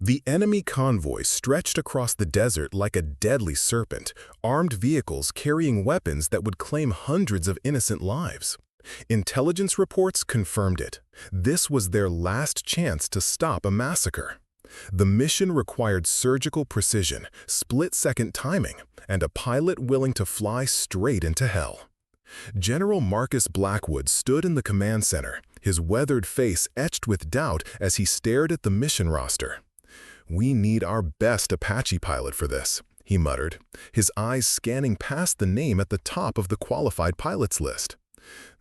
The enemy convoy stretched across the desert like a deadly serpent, armed vehicles carrying weapons that would claim hundreds of innocent lives. Intelligence reports confirmed it. This was their last chance to stop a massacre. The mission required surgical precision, split-second timing, and a pilot willing to fly straight into hell. General Marcus Blackwood stood in the command center, his weathered face etched with doubt as he stared at the mission roster. "We need our best Apache pilot for this," he muttered, his eyes scanning past the name at the top of the qualified pilots list.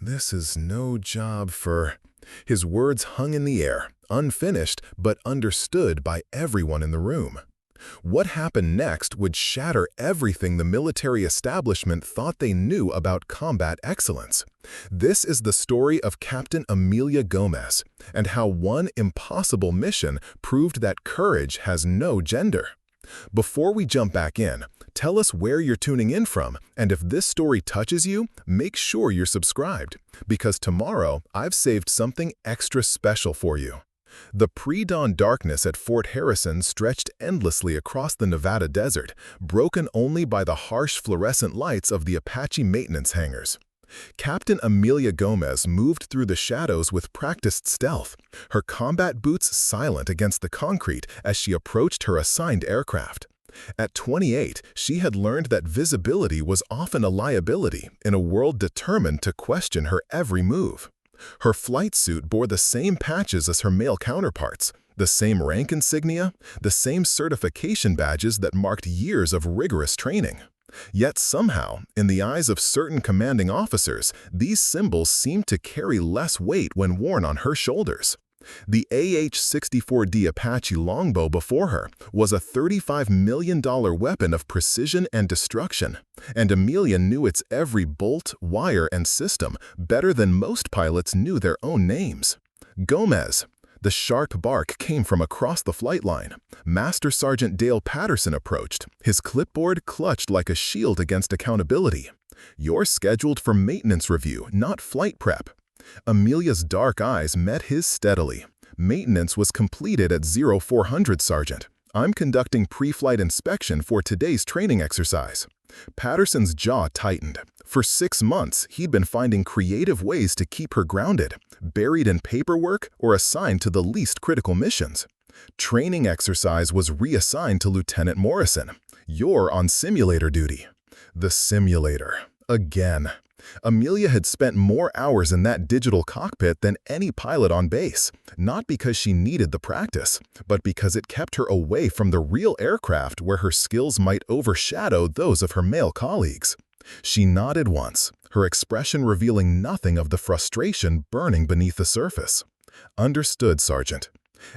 "This is no job for—" His words hung in the air, unfinished but understood by everyone in the room. What happened next would shatter everything the military establishment thought they knew about combat excellence. This is the story of Captain Emilia Gomez, and how one impossible mission proved that courage has no gender. Before we jump back in, tell us where you're tuning in from, and if this story touches you, make sure you're subscribed, because tomorrow I've saved something extra special for you. The pre-dawn darkness at Fort Harrison stretched endlessly across the Nevada desert, broken only by the harsh fluorescent lights of the Apache maintenance hangars. Captain Emilia Gomez moved through the shadows with practiced stealth, her combat boots silent against the concrete as she approached her assigned aircraft. At 28, she had learned that visibility was often a liability in a world determined to question her every move. Her flight suit bore the same patches as her male counterparts, the same rank insignia, the same certification badges that marked years of rigorous training. Yet somehow, in the eyes of certain commanding officers, these symbols seemed to carry less weight when worn on her shoulders. The AH-64D Apache longbow before her was a $35 million weapon of precision and destruction, and Emilia knew its every bolt, wire, and system better than most pilots knew their own names. Gomez. The sharp bark came from across the flight line. Master Sergeant Dale Patterson approached, his clipboard clutched like a shield against accountability. "You're scheduled for maintenance review, not flight prep." Emilia's dark eyes met his steadily. "Maintenance was completed at 0400, Sergeant. I'm conducting pre-flight inspection for today's training exercise." Patterson's jaw tightened. For 6 months, he'd been finding creative ways to keep her grounded, buried in paperwork or assigned to the least critical missions. Training exercise was reassigned to Lieutenant Morrison. "You're on simulator duty." The simulator. Again. Emilia had spent more hours in that digital cockpit than any pilot on base, not because she needed the practice, but because it kept her away from the real aircraft where her skills might overshadow those of her male colleagues. She nodded once, her expression revealing nothing of the frustration burning beneath the surface. "Understood, Sergeant."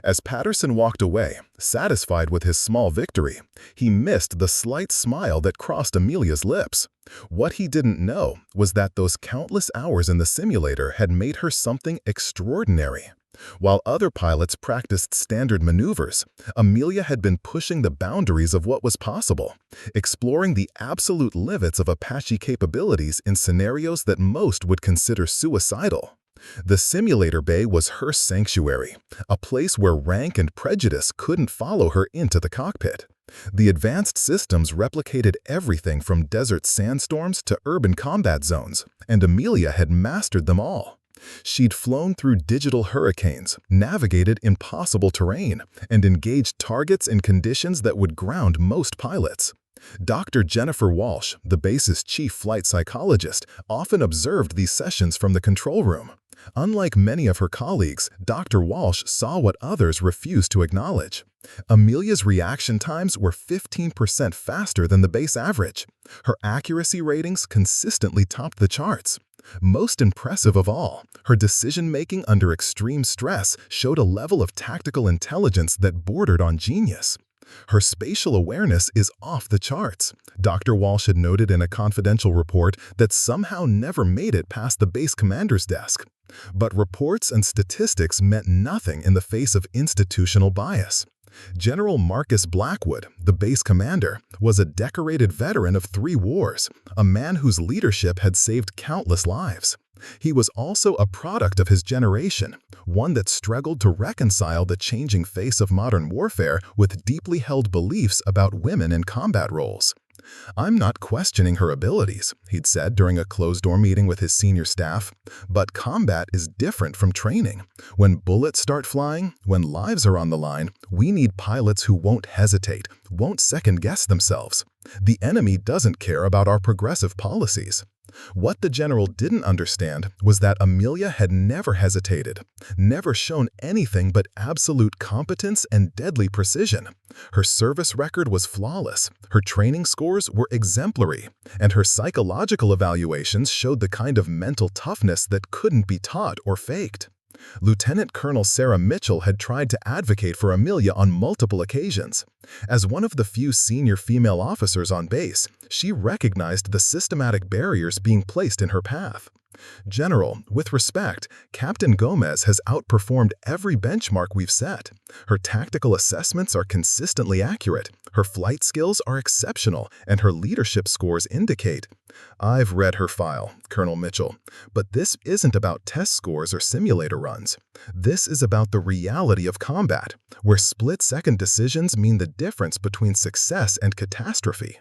As Patterson walked away, satisfied with his small victory, he missed the slight smile that crossed Emilia's lips. What he didn't know was that those countless hours in the simulator had made her something extraordinary. While other pilots practiced standard maneuvers, Emilia had been pushing the boundaries of what was possible, exploring the absolute limits of Apache capabilities in scenarios that most would consider suicidal. The simulator bay was her sanctuary, a place where rank and prejudice couldn't follow her into the cockpit. The advanced systems replicated everything from desert sandstorms to urban combat zones, and Emilia had mastered them all. She'd flown through digital hurricanes, navigated impossible terrain, and engaged targets in conditions that would ground most pilots. Dr. Jennifer Walsh, the base's chief flight psychologist, often observed these sessions from the control room. Unlike many of her colleagues, Dr. Walsh saw what others refused to acknowledge. Emilia's reaction times were 15% faster than the base average. Her accuracy ratings consistently topped the charts. Most impressive of all, her decision-making under extreme stress showed a level of tactical intelligence that bordered on genius. Her spatial awareness is off the charts. Dr. Walsh had noted in a confidential report that somehow never made it past the base commander's desk. But reports and statistics meant nothing in the face of institutional bias. General Marcus Blackwood, the base commander, was a decorated veteran of 3 wars, a man whose leadership had saved countless lives. He was also a product of his generation, one that struggled to reconcile the changing face of modern warfare with deeply held beliefs about women in combat roles. "I'm not questioning her abilities," he'd said during a closed-door meeting with his senior staff, "but combat is different from training. When bullets start flying, when lives are on the line, we need pilots who won't hesitate, won't second-guess themselves. The enemy doesn't care about our progressive policies." What the general didn't understand was that Emilia had never hesitated, never shown anything but absolute competence and deadly precision. Her service record was flawless, her training scores were exemplary, and her psychological evaluations showed the kind of mental toughness that couldn't be taught or faked. Lieutenant Colonel Sarah Mitchell had tried to advocate for Emilia on multiple occasions. As one of the few senior female officers on base, she recognized the systematic barriers being placed in her path. "General, with respect, Captain Gomez has outperformed every benchmark we've set. Her tactical assessments are consistently accurate, her flight skills are exceptional, and her leadership scores indicate—" "I've read her file, Colonel Mitchell, but this isn't about test scores or simulator runs. This is about the reality of combat, where split-second decisions mean the difference between success and catastrophe."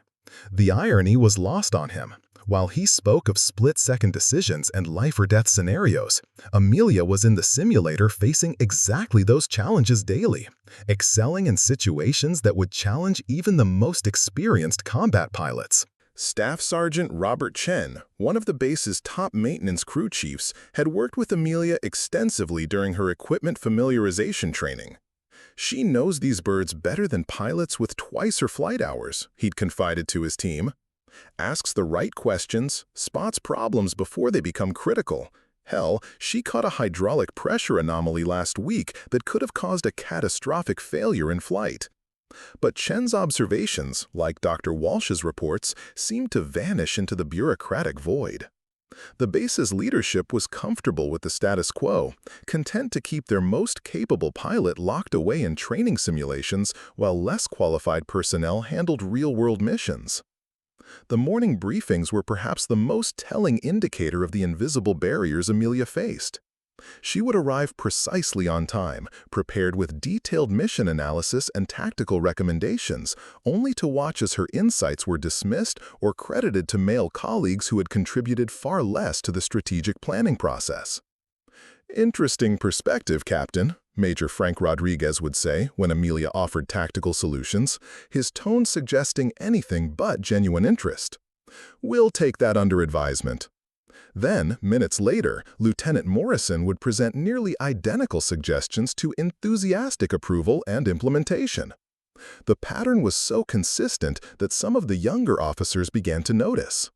The irony was lost on him. While he spoke of split-second decisions and life-or-death scenarios, Emilia was in the simulator facing exactly those challenges daily, excelling in situations that would challenge even the most experienced combat pilots. Staff Sergeant Robert Chen, one of the base's top maintenance crew chiefs, had worked with Emilia extensively during her equipment familiarization training. "She knows these birds better than pilots with twice her flight hours," he'd confided to his team. "Asks the right questions, spots problems before they become critical. Hell, she caught a hydraulic pressure anomaly last week that could have caused a catastrophic failure in flight." But Chen's observations, like Dr. Walsh's reports, seemed to vanish into the bureaucratic void. The base's leadership was comfortable with the status quo, content to keep their most capable pilot locked away in training simulations while less qualified personnel handled real-world missions. The morning briefings were perhaps the most telling indicator of the invisible barriers Emilia faced. She would arrive precisely on time, prepared with detailed mission analysis and tactical recommendations, only to watch as her insights were dismissed or credited to male colleagues who had contributed far less to the strategic planning process. "Interesting perspective, Captain," Major Frank Rodriguez would say when Emilia offered tactical solutions, his tone suggesting anything but genuine interest. "We'll take that under advisement." Then, minutes later, Lieutenant Morrison would present nearly identical suggestions to enthusiastic approval and implementation. The pattern was so consistent that some of the younger officers began to notice.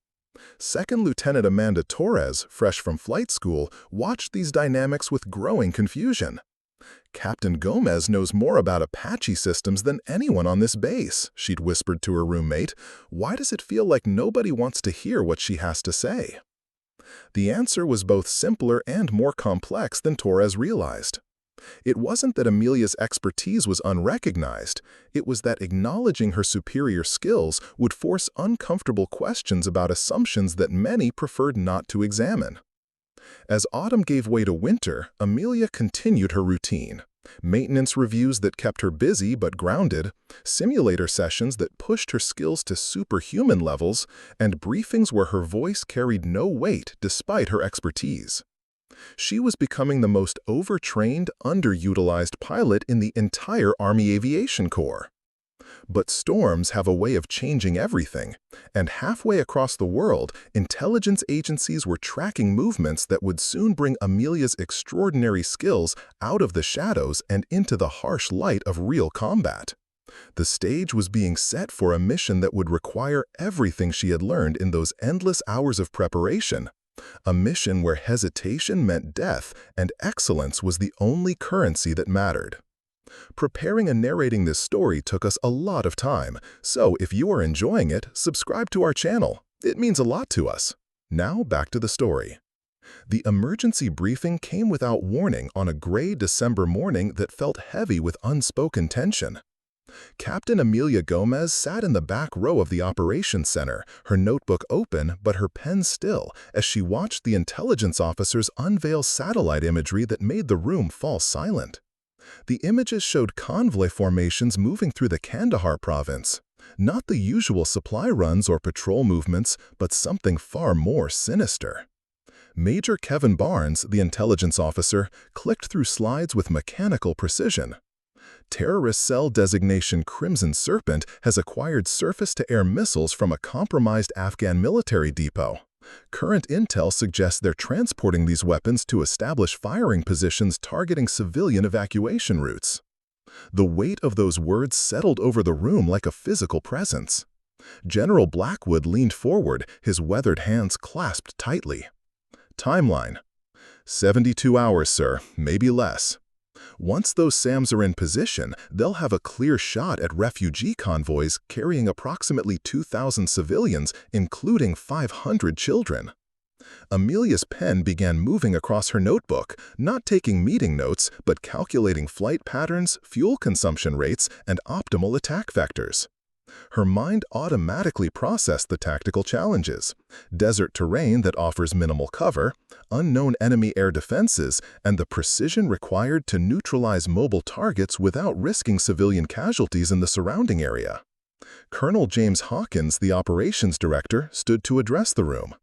Second Lieutenant Amanda Torres, fresh from flight school, watched these dynamics with growing confusion. "Captain Gomez knows more about Apache systems than anyone on this base," she'd whispered to her roommate. "Why does it feel like nobody wants to hear what she has to say?" The answer was both simpler and more complex than Torres realized. It wasn't that Emilia's expertise was unrecognized, it was that acknowledging her superior skills would force uncomfortable questions about assumptions that many preferred not to examine. As autumn gave way to winter, Emilia continued her routine. Maintenance reviews that kept her busy but grounded, simulator sessions that pushed her skills to superhuman levels, and briefings where her voice carried no weight despite her expertise. She was becoming the most overtrained, underutilized pilot in the entire Army Aviation Corps. But storms have a way of changing everything, and halfway across the world, intelligence agencies were tracking movements that would soon bring Emilia's extraordinary skills out of the shadows and into the harsh light of real combat. The stage was being set for a mission that would require everything she had learned in those endless hours of preparation. A mission where hesitation meant death and excellence was the only currency that mattered. Preparing and narrating this story took us a lot of time, so if you are enjoying it, subscribe to our channel. It means a lot to us. Now back to the story. The emergency briefing came without warning on a gray December morning that felt heavy with unspoken tension. Captain Emilia Gomez sat in the back row of the operations center, her notebook open but her pen still, as she watched the intelligence officers unveil satellite imagery that made the room fall silent. The images showed convoy formations moving through the Kandahar province. Not the usual supply runs or patrol movements, but something far more sinister. Major Kevin Barnes, the intelligence officer, clicked through slides with mechanical precision. Terrorist cell designation Crimson Serpent has acquired surface-to-air missiles from a compromised Afghan military depot. Current intel suggests they're transporting these weapons to establish firing positions targeting civilian evacuation routes. The weight of those words settled over the room like a physical presence. General Blackwood leaned forward, his weathered hands clasped tightly. Timeline: 72 hours, sir, maybe less. Once those SAMs are in position, they'll have a clear shot at refugee convoys carrying approximately 2,000 civilians, including 500 children. Emilia's pen began moving across her notebook, not taking meeting notes, but calculating flight patterns, fuel consumption rates, and optimal attack vectors. Her mind automatically processed the tactical challenges: desert terrain that offers minimal cover, unknown enemy air defenses, and the precision required to neutralize mobile targets without risking civilian casualties in the surrounding area. Colonel James Hawkins, the operations director, stood to address the room.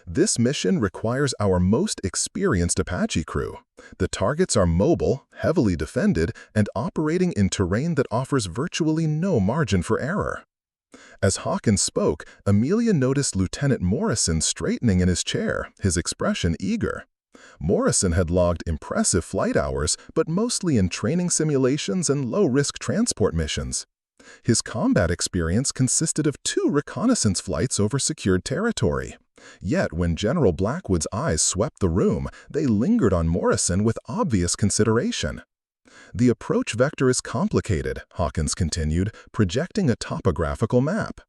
This mission requires our most experienced Apache crew. The targets are mobile, heavily defended, and operating in terrain that offers virtually no margin for error. As Hawkins spoke, Emilia noticed Lieutenant Morrison straightening in his chair, his expression eager. Morrison had logged impressive flight hours, but mostly in training simulations and low-risk transport missions. His combat experience consisted of 2 reconnaissance flights over secured territory. Yet, when General Blackwood's eyes swept the room, they lingered on Morrison with obvious consideration. The approach vector is complicated, Hawkins continued, projecting a topographical map.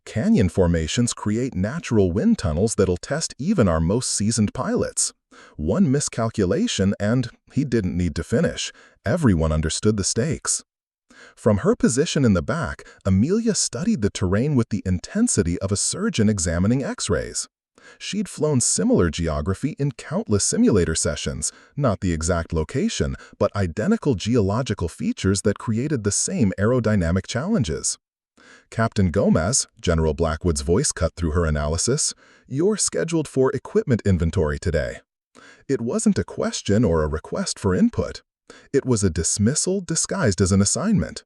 Canyon formations create natural wind tunnels that'll test even our most seasoned pilots. One miscalculation and he didn't need to finish. Everyone understood the stakes. From her position in the back, Emilia studied the terrain with the intensity of a surgeon examining X-rays. She'd flown similar geography in countless simulator sessions, not the exact location, but identical geological features that created the same aerodynamic challenges. Captain Gomez, General Blackwood's voice cut through her analysis, "You're scheduled for equipment inventory today." It wasn't a question or a request for input. It was a dismissal disguised as an assignment.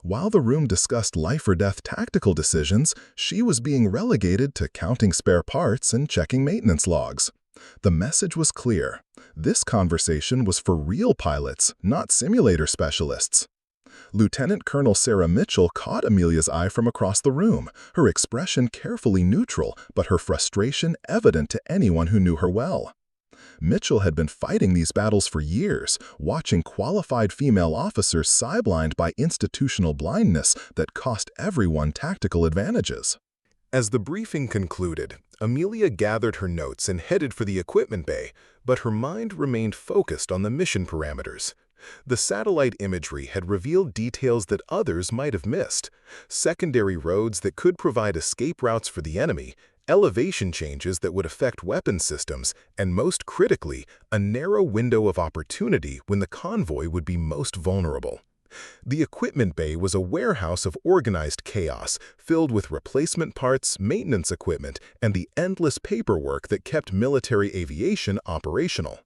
While the room discussed life-or-death tactical decisions, she was being relegated to counting spare parts and checking maintenance logs. The message was clear. This conversation was for real pilots, not simulator specialists. Lieutenant Colonel Sarah Mitchell caught Emilia's eye from across the room, her expression carefully neutral, but her frustration evident to anyone who knew her well. Mitchell had been fighting these battles for years, watching qualified female officers sidelined by institutional blindness that cost everyone tactical advantages. As the briefing concluded, Emilia gathered her notes and headed for the equipment bay, but her mind remained focused on the mission parameters. The satellite imagery had revealed details that others might have missed: secondary roads that could provide escape routes for the enemy, elevation changes that would affect weapon systems, and most critically, a narrow window of opportunity when the convoy would be most vulnerable. The equipment bay was a warehouse of organized chaos, filled with replacement parts, maintenance equipment, and the endless paperwork that kept military aviation operational.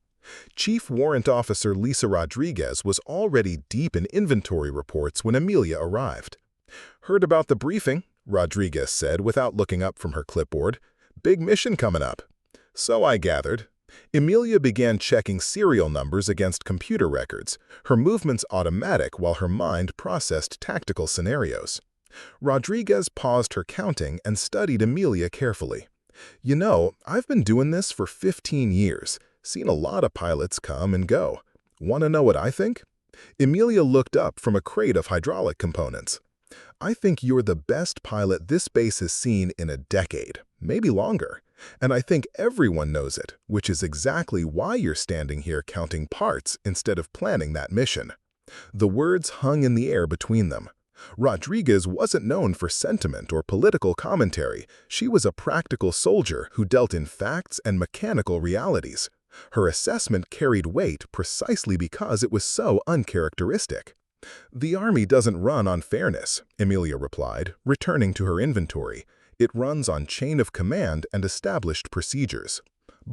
Chief Warrant Officer Lisa Rodriguez was already deep in inventory reports when Emilia arrived. "Heard about the briefing," Rodriguez said without looking up from her clipboard. "Big mission coming up." "So I gathered." Emilia began checking serial numbers against computer records, her movements automatic while her mind processed tactical scenarios. Rodriguez paused her counting and studied Emilia carefully. "You know, I've been doing this for 15 years, seen a lot of pilots come and go. Want to know what I think?" Emilia looked up from a crate of hydraulic components. "I think you're the best pilot this base has seen in a decade, maybe longer. And I think everyone knows it, which is exactly why you're standing here counting parts instead of planning that mission." The words hung in the air between them. Rodriguez wasn't known for sentiment or political commentary. She was a practical soldier who dealt in facts and mechanical realities. Her assessment carried weight precisely because it was so uncharacteristic. "The army doesn't run on fairness," Emilia replied, returning to her inventory. "It runs on chain of command and established procedures."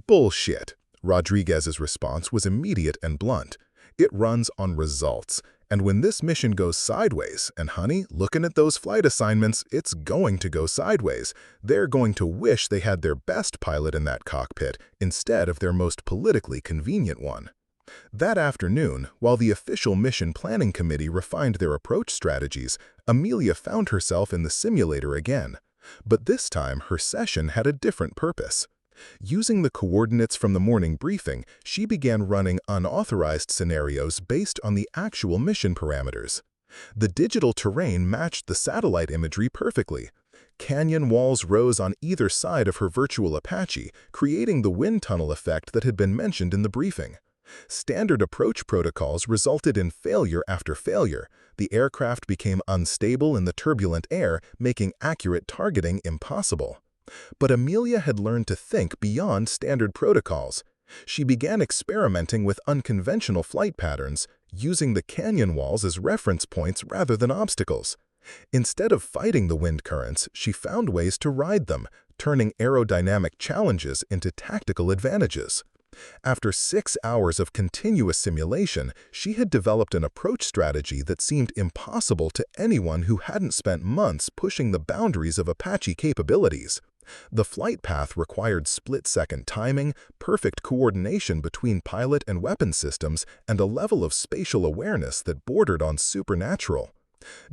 "Bullshit." Rodriguez's response was immediate and blunt. "It runs on results. And when this mission goes sideways, and honey, looking at those flight assignments, it's going to go sideways. They're going to wish they had their best pilot in that cockpit instead of their most politically convenient one." That afternoon, while the official mission planning committee refined their approach strategies, Emilia found herself in the simulator again. But this time, her session had a different purpose. Using the coordinates from the morning briefing, she began running unauthorized scenarios based on the actual mission parameters. The digital terrain matched the satellite imagery perfectly. Canyon walls rose on either side of her virtual Apache, creating the wind tunnel effect that had been mentioned in the briefing. Standard approach protocols resulted in failure after failure. The aircraft became unstable in the turbulent air, making accurate targeting impossible. But Emilia had learned to think beyond standard protocols. She began experimenting with unconventional flight patterns, using the canyon walls as reference points rather than obstacles. Instead of fighting the wind currents, she found ways to ride them, turning aerodynamic challenges into tactical advantages. After 6 hours of continuous simulation, she had developed an approach strategy that seemed impossible to anyone who hadn't spent months pushing the boundaries of Apache capabilities. The flight path required split-second timing, perfect coordination between pilot and weapon systems, and a level of spatial awareness that bordered on supernatural.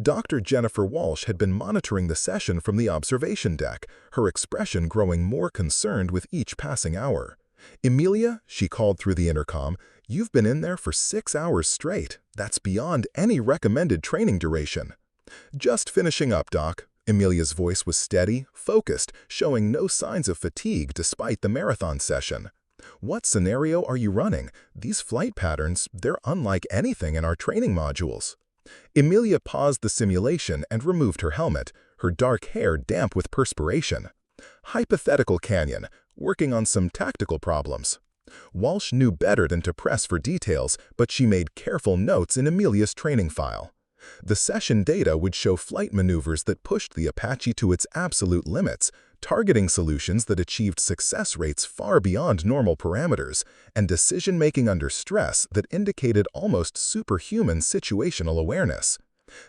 Dr. Jennifer Walsh had been monitoring the session from the observation deck, her expression growing more concerned with each passing hour. "Emilia," she called through the intercom, "you've been in there for 6 hours straight. That's beyond any recommended training duration." "Just finishing up, Doc." Emilia's voice was steady, focused, showing no signs of fatigue despite the marathon session. "What scenario are you running? These flight patterns, they're unlike anything in our training modules." Emilia paused the simulation and removed her helmet, her dark hair damp with perspiration. "Hypothetical canyon, working on some tactical problems." Walsh knew better than to press for details, but she made careful notes in Emilia's training file. The session data would show flight maneuvers that pushed the Apache to its absolute limits, targeting solutions that achieved success rates far beyond normal parameters, and decision-making under stress that indicated almost superhuman situational awareness.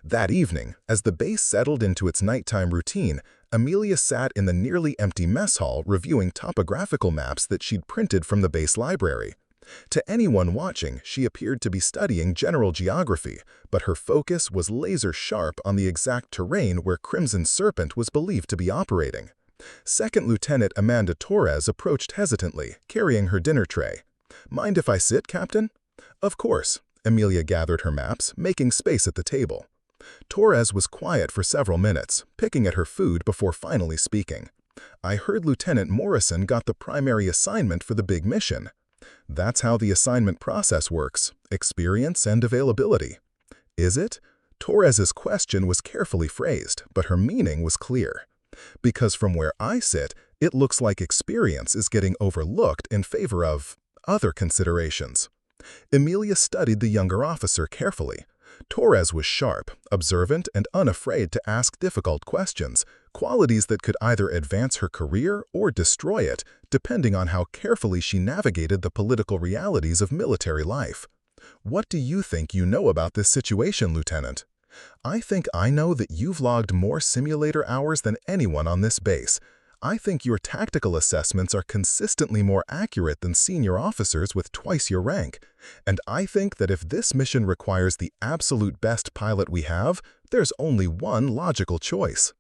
That evening, as the base settled into its nighttime routine, Emilia sat in the nearly empty mess hall reviewing topographical maps that she'd printed from the base library. To anyone watching, she appeared to be studying general geography, but her focus was laser-sharp on the exact terrain where Crimson Serpent was believed to be operating. Second Lieutenant Amanda Torres approached hesitantly, carrying her dinner tray. "Mind if I sit, Captain?" "Of course." Emilia gathered her maps, making space at the table. Torres was quiet for several minutes, picking at her food before finally speaking. "I heard Lieutenant Morrison got the primary assignment for the big mission." "That's how the assignment process works, experience and availability." "Is it?" Torres's question was carefully phrased, but her meaning was clear. "Because from where I sit, it looks like experience is getting overlooked in favor of other considerations." Emilia studied the younger officer carefully. Torres was sharp, observant, and unafraid to ask difficult questions, qualities that could either advance her career or destroy it, depending on how carefully she navigated the political realities of military life. "What do you think you know about this situation, Lieutenant?" "I think I know that you've logged more simulator hours than anyone on this base. I think your tactical assessments are consistently more accurate than senior officers with twice your rank. And I think that if this mission requires the absolute best pilot we have, there's only one logical choice."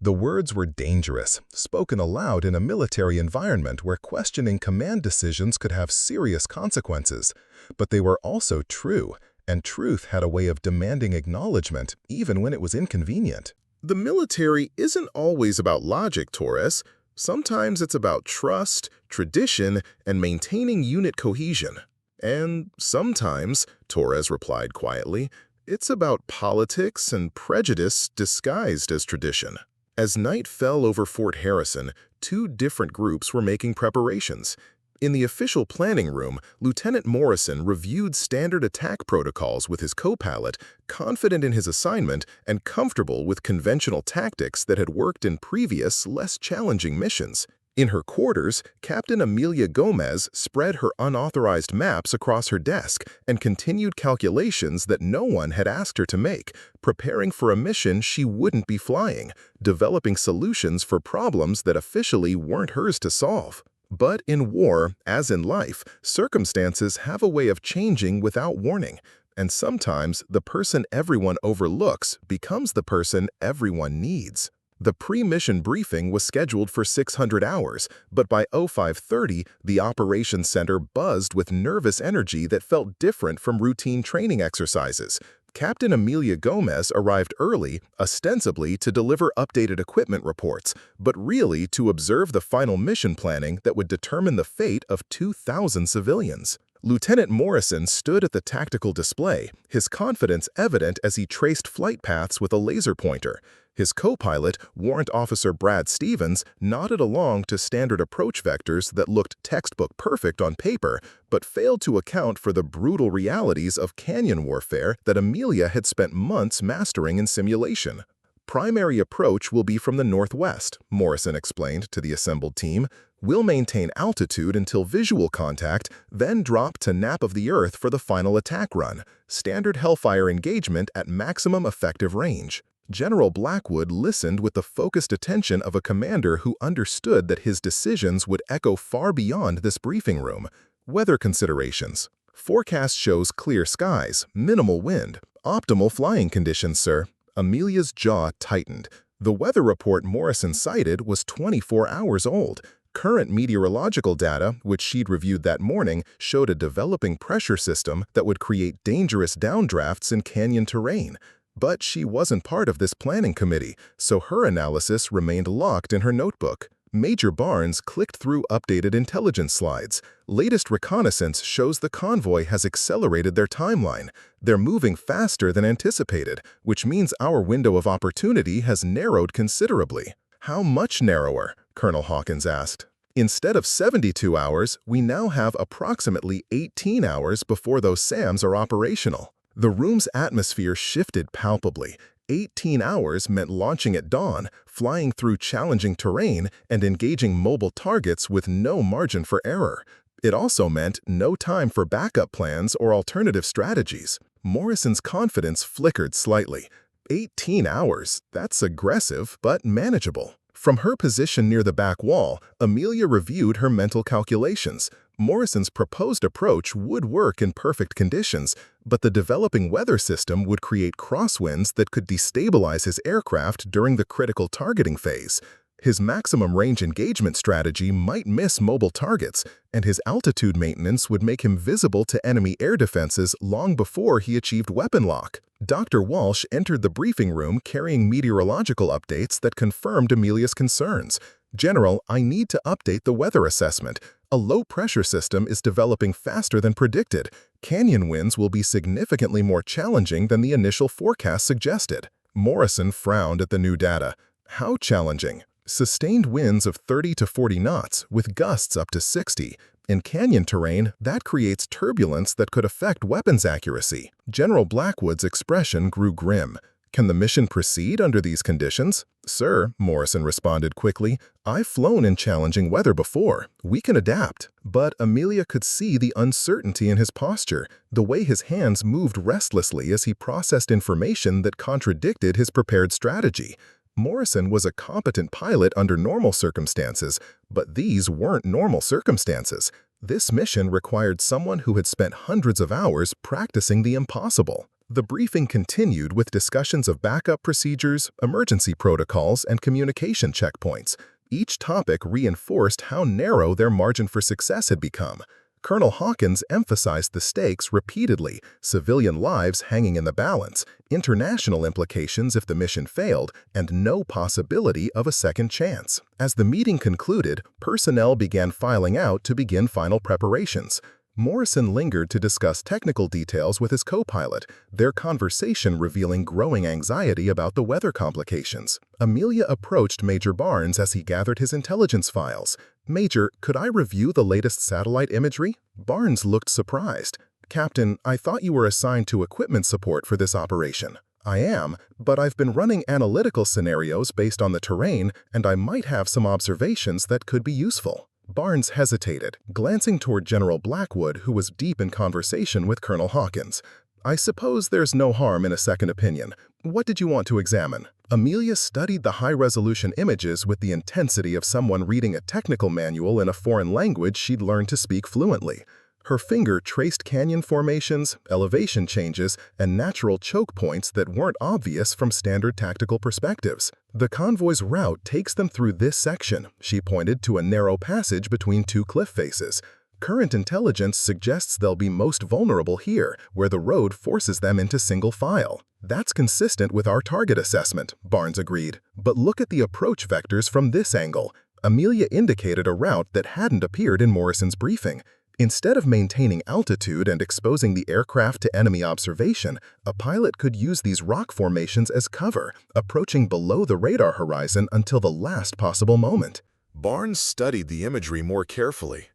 The words were dangerous, spoken aloud in a military environment where questioning command decisions could have serious consequences. But they were also true, and truth had a way of demanding acknowledgement even when it was inconvenient. "The military isn't always about logic, Torres. Sometimes it's about trust, tradition, and maintaining unit cohesion. And sometimes," Torres replied quietly, It's about politics and prejudice disguised as tradition. As night fell over Fort Harrison, two different groups were making preparations. In the official planning room, Lieutenant Morrison reviewed standard attack protocols with his co-pilot, confident in his assignment and comfortable with conventional tactics that had worked in previous, less challenging missions. In her quarters, Captain Emilia Gomez spread her unauthorized maps across her desk and continued calculations that no one had asked her to make, preparing for a mission she wouldn't be flying, developing solutions for problems that officially weren't hers to solve. But in war, as in life, circumstances have a way of changing without warning, and sometimes the person everyone overlooks becomes the person everyone needs. The pre-mission briefing was scheduled for 600 hours, but by 0530, the operations center buzzed with nervous energy that felt different from routine training exercises. Captain Emilia Gomez arrived early, ostensibly to deliver updated equipment reports, but really to observe the final mission planning that would determine the fate of 2,000 civilians. Lieutenant Morrison stood at the tactical display, his confidence evident as he traced flight paths with a laser pointer. His co-pilot, Warrant Officer Brad Stevens, nodded along to standard approach vectors that looked textbook perfect on paper, but failed to account for the brutal realities of canyon warfare that Emilia had spent months mastering in simulation. Primary approach will be from the northwest, Morrison explained to the assembled team. We'll maintain altitude until visual contact, then drop to nap of the Earth for the final attack run. Standard Hellfire engagement at maximum effective range. General Blackwood listened with the focused attention of a commander who understood that his decisions would echo far beyond this briefing room. Weather considerations. Forecast shows clear skies, minimal wind, optimal flying conditions, sir. Emilia's jaw tightened. The weather report Morrison cited was 24 hours old. Current meteorological data, which she'd reviewed that morning, showed a developing pressure system that would create dangerous downdrafts in canyon terrain. But she wasn't part of this planning committee, so her analysis remained locked in her notebook. Major Barnes clicked through updated intelligence slides. Latest reconnaissance shows the convoy has accelerated their timeline. They're moving faster than anticipated, which means our window of opportunity has narrowed considerably. How much narrower? Colonel Hawkins asked. Instead of 72 hours, we now have approximately 18 hours before those SAMs are operational. The room's atmosphere shifted palpably. 18 hours meant launching at dawn, flying through challenging terrain, and engaging mobile targets with no margin for error. It also meant no time for backup plans or alternative strategies. Morrison's confidence flickered slightly. 18 hours, that's aggressive but manageable. From her position near the back wall, Emilia reviewed her mental calculations. Morrison's proposed approach would work in perfect conditions, but the developing weather system would create crosswinds that could destabilize his aircraft during the critical targeting phase. His maximum range engagement strategy might miss mobile targets, and his altitude maintenance would make him visible to enemy air defenses long before he achieved weapon lock. Dr. Walsh entered the briefing room carrying meteorological updates that confirmed Emilia's concerns. General, I need to update the weather assessment. A low-pressure system is developing faster than predicted. Canyon winds will be significantly more challenging than the initial forecast suggested. Morrison frowned at the new data. How challenging? Sustained winds of 30 to 40 knots, with gusts up to 60. In canyon terrain, that creates turbulence that could affect weapons accuracy. General Blackwood's expression grew grim. Can the mission proceed under these conditions? Sir, Morrison responded quickly, I've flown in challenging weather before. We can adapt. But Emilia could see the uncertainty in his posture, the way his hands moved restlessly as he processed information that contradicted his prepared strategy. Morrison was a competent pilot under normal circumstances, but these weren't normal circumstances. This mission required someone who had spent hundreds of hours practicing the impossible. The briefing continued with discussions of backup procedures, emergency protocols, and communication checkpoints. Each topic reinforced how narrow their margin for success had become. Colonel Hawkins emphasized the stakes repeatedly, civilian lives hanging in the balance, international implications if the mission failed, and no possibility of a second chance. As the meeting concluded, personnel began filing out to begin final preparations. Morrison lingered to discuss technical details with his co-pilot, their conversation revealing growing anxiety about the weather complications. Emilia approached Major Barnes as he gathered his intelligence files. "Major, could I review the latest satellite imagery?" Barnes looked surprised. "Captain, I thought you were assigned to equipment support for this operation." "I am, but I've been running analytical scenarios based on the terrain, and I might have some observations that could be useful." Barnes hesitated, glancing toward General Blackwood, who was deep in conversation with Colonel Hawkins. "I suppose there's no harm in a second opinion. What did you want to examine?" Emilia studied the high-resolution images with the intensity of someone reading a technical manual in a foreign language she'd learned to speak fluently. Her finger traced canyon formations, elevation changes, and natural choke points that weren't obvious from standard tactical perspectives. "The convoy's route takes them through this section," she pointed to a narrow passage between two cliff faces. "Current intelligence suggests they'll be most vulnerable here, where the road forces them into single file." "That's consistent with our target assessment," Barnes agreed. "But look at the approach vectors from this angle." Emilia indicated a route that hadn't appeared in Morrison's briefing. Instead of maintaining altitude and exposing the aircraft to enemy observation, a pilot could use these rock formations as cover, approaching below the radar horizon until the last possible moment. Barnes studied the imagery more carefully.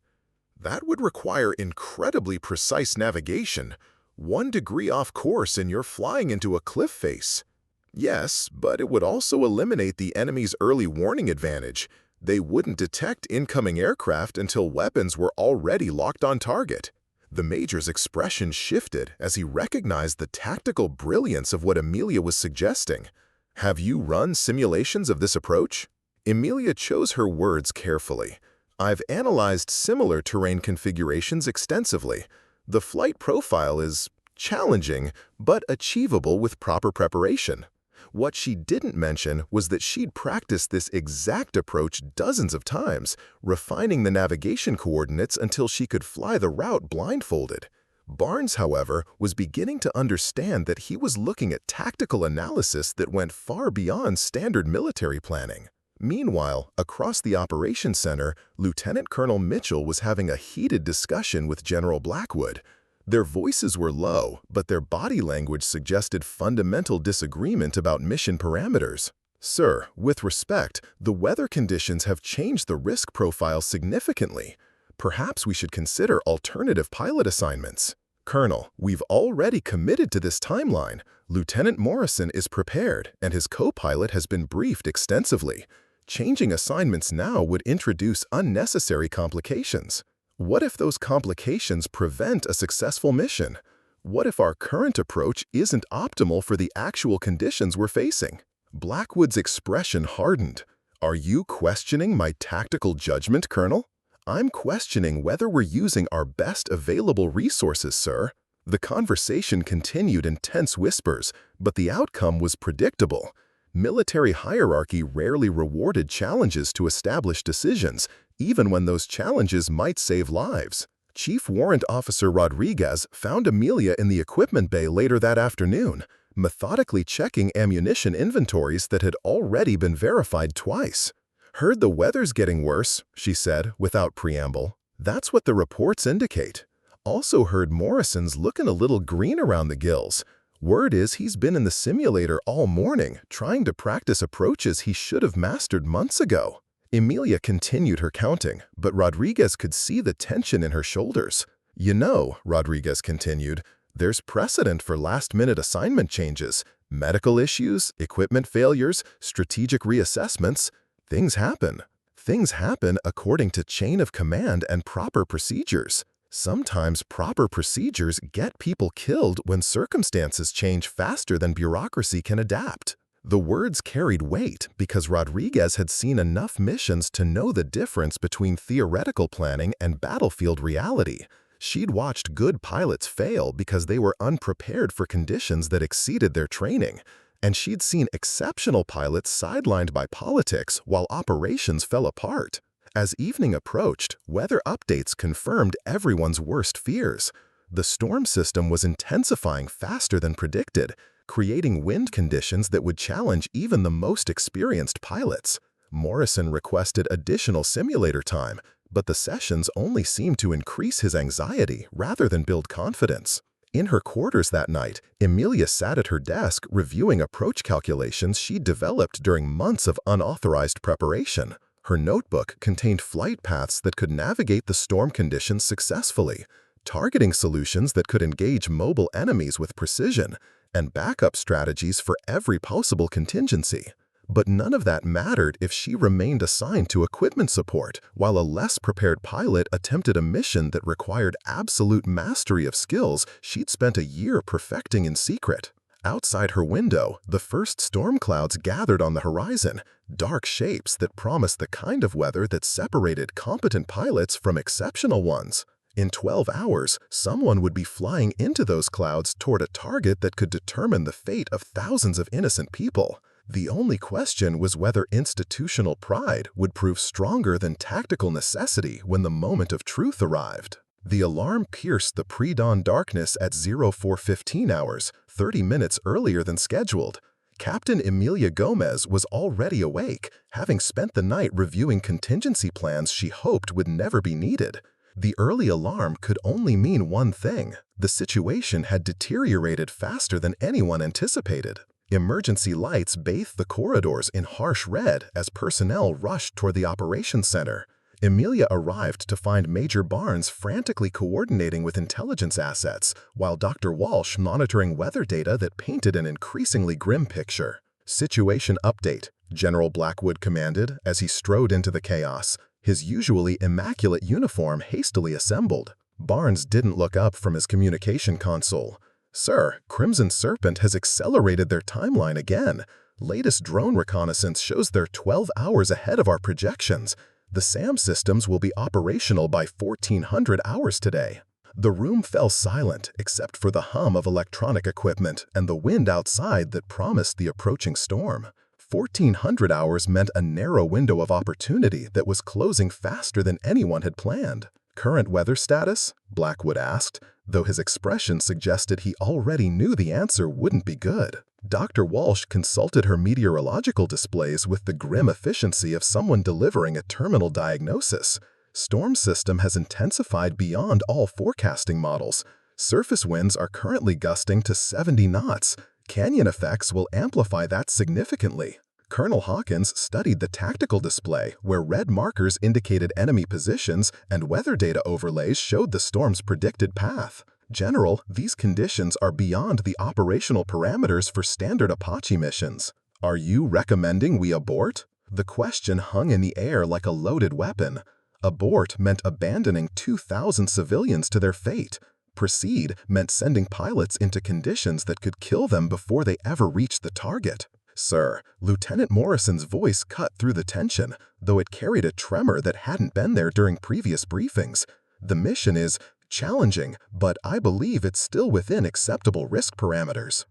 That would require incredibly precise navigation. 1 degree off course and you're flying into a cliff face. Yes, but it would also eliminate the enemy's early warning advantage. They wouldn't detect incoming aircraft until weapons were already locked on target. The Major's expression shifted as he recognized the tactical brilliance of what Emilia was suggesting. "Have you run simulations of this approach?" Emilia chose her words carefully. "I've analyzed similar terrain configurations extensively. The flight profile is challenging, but achievable with proper preparation." What she didn't mention was that she'd practiced this exact approach dozens of times, refining the navigation coordinates until she could fly the route blindfolded. Barnes, however, was beginning to understand that he was looking at tactical analysis that went far beyond standard military planning. Meanwhile, across the operations center, Lieutenant Colonel Mitchell was having a heated discussion with General Blackwood. Their voices were low, but their body language suggested fundamental disagreement about mission parameters. "Sir, with respect, the weather conditions have changed the risk profile significantly. Perhaps we should consider alternative pilot assignments." "Colonel, we've already committed to this timeline. Lieutenant Morrison is prepared, and his co-pilot has been briefed extensively. Changing assignments now would introduce unnecessary complications." What if those complications prevent a successful mission? What if our current approach isn't optimal for the actual conditions we're facing? Blackwood's expression hardened. "Are you questioning my tactical judgment, Colonel?" "I'm questioning whether we're using our best available resources, sir." The conversation continued in tense whispers, but the outcome was predictable. Military hierarchy rarely rewarded challenges to establish decisions, even when those challenges might save lives. Chief Warrant Officer Rodriguez found Emilia in the equipment bay later that afternoon, methodically checking ammunition inventories that had already been verified twice. "Heard the weather's getting worse," she said without preamble. "That's what the reports indicate. Also heard Morrison's looking a little green around the gills. Word is he's been in the simulator all morning, trying to practice approaches he should have mastered months ago." Emilia continued her counting, but Rodriguez could see the tension in her shoulders. "You know," Rodriguez continued, "there's precedent for last-minute assignment changes, medical issues, equipment failures, strategic reassessments. Things happen. Things happen according to chain of command and proper procedures. Sometimes proper procedures get people killed when circumstances change faster than bureaucracy can adapt." The words carried weight because Rodriguez had seen enough missions to know the difference between theoretical planning and battlefield reality. She'd watched good pilots fail because they were unprepared for conditions that exceeded their training, and she'd seen exceptional pilots sidelined by politics while operations fell apart. As evening approached, weather updates confirmed everyone's worst fears. The storm system was intensifying faster than predicted, creating wind conditions that would challenge even the most experienced pilots. Morrison requested additional simulator time, But the sessions only seemed to increase his anxiety rather than build confidence. In her quarters that night, Emilia sat at her desk reviewing approach calculations she'd developed during months of unauthorized preparation. Her notebook contained flight paths that could navigate the storm conditions successfully, targeting solutions that could engage mobile enemies with precision, and backup strategies for every possible contingency. But none of that mattered if she remained assigned to equipment support, while a less prepared pilot attempted a mission that required absolute mastery of skills she'd spent a year perfecting in secret. Outside her window, the first storm clouds gathered on the horizon, dark shapes that promised the kind of weather that separated competent pilots from exceptional ones. In 12 hours, someone would be flying into those clouds toward a target that could determine the fate of thousands of innocent people. The only question was whether institutional pride would prove stronger than tactical necessity when the moment of truth arrived. The alarm pierced the pre-dawn darkness at 04:15 hours, 30 minutes earlier than scheduled. Captain Emilia Gomez was already awake, having spent the night reviewing contingency plans she hoped would never be needed. The early alarm could only mean one thing: the situation had deteriorated faster than anyone anticipated. Emergency lights bathed the corridors in harsh red as personnel rushed toward the operations center. Emilia arrived to find Major Barnes frantically coordinating with intelligence assets, while Dr. Walsh monitoring weather data that painted an increasingly grim picture. "Situation update," General Blackwood commanded as he strode into the chaos, his usually immaculate uniform hastily assembled. Barnes didn't look up from his communication console. "Sir, Crimson Serpent has accelerated their timeline again. Latest drone reconnaissance shows they're 12 hours ahead of our projections. The SAM systems will be operational by 1400 hours today." The room fell silent except for the hum of electronic equipment and the wind outside that promised the approaching storm. 1400 hours meant a narrow window of opportunity that was closing faster than anyone had planned. "Current weather status?" Blackwood asked, though his expression suggested he already knew the answer wouldn't be good. Dr. Walsh consulted her meteorological displays with the grim efficiency of someone delivering a terminal diagnosis. "Storm system has intensified beyond all forecasting models. Surface winds are currently gusting to 70 knots. Canyon effects will amplify that significantly." Colonel Hawkins studied the tactical display where red markers indicated enemy positions and weather data overlays showed the storm's predicted path. "General, these conditions are beyond the operational parameters for standard Apache missions. Are you recommending we abort?" The question hung in the air like a loaded weapon. Abort meant abandoning 2,000 civilians to their fate. Proceed meant sending pilots into conditions that could kill them before they ever reached the target. "Sir," Lieutenant Morrison's voice cut through the tension, though it carried a tremor that hadn't been there during previous briefings. "The mission is challenging, but I believe it's still within acceptable risk parameters."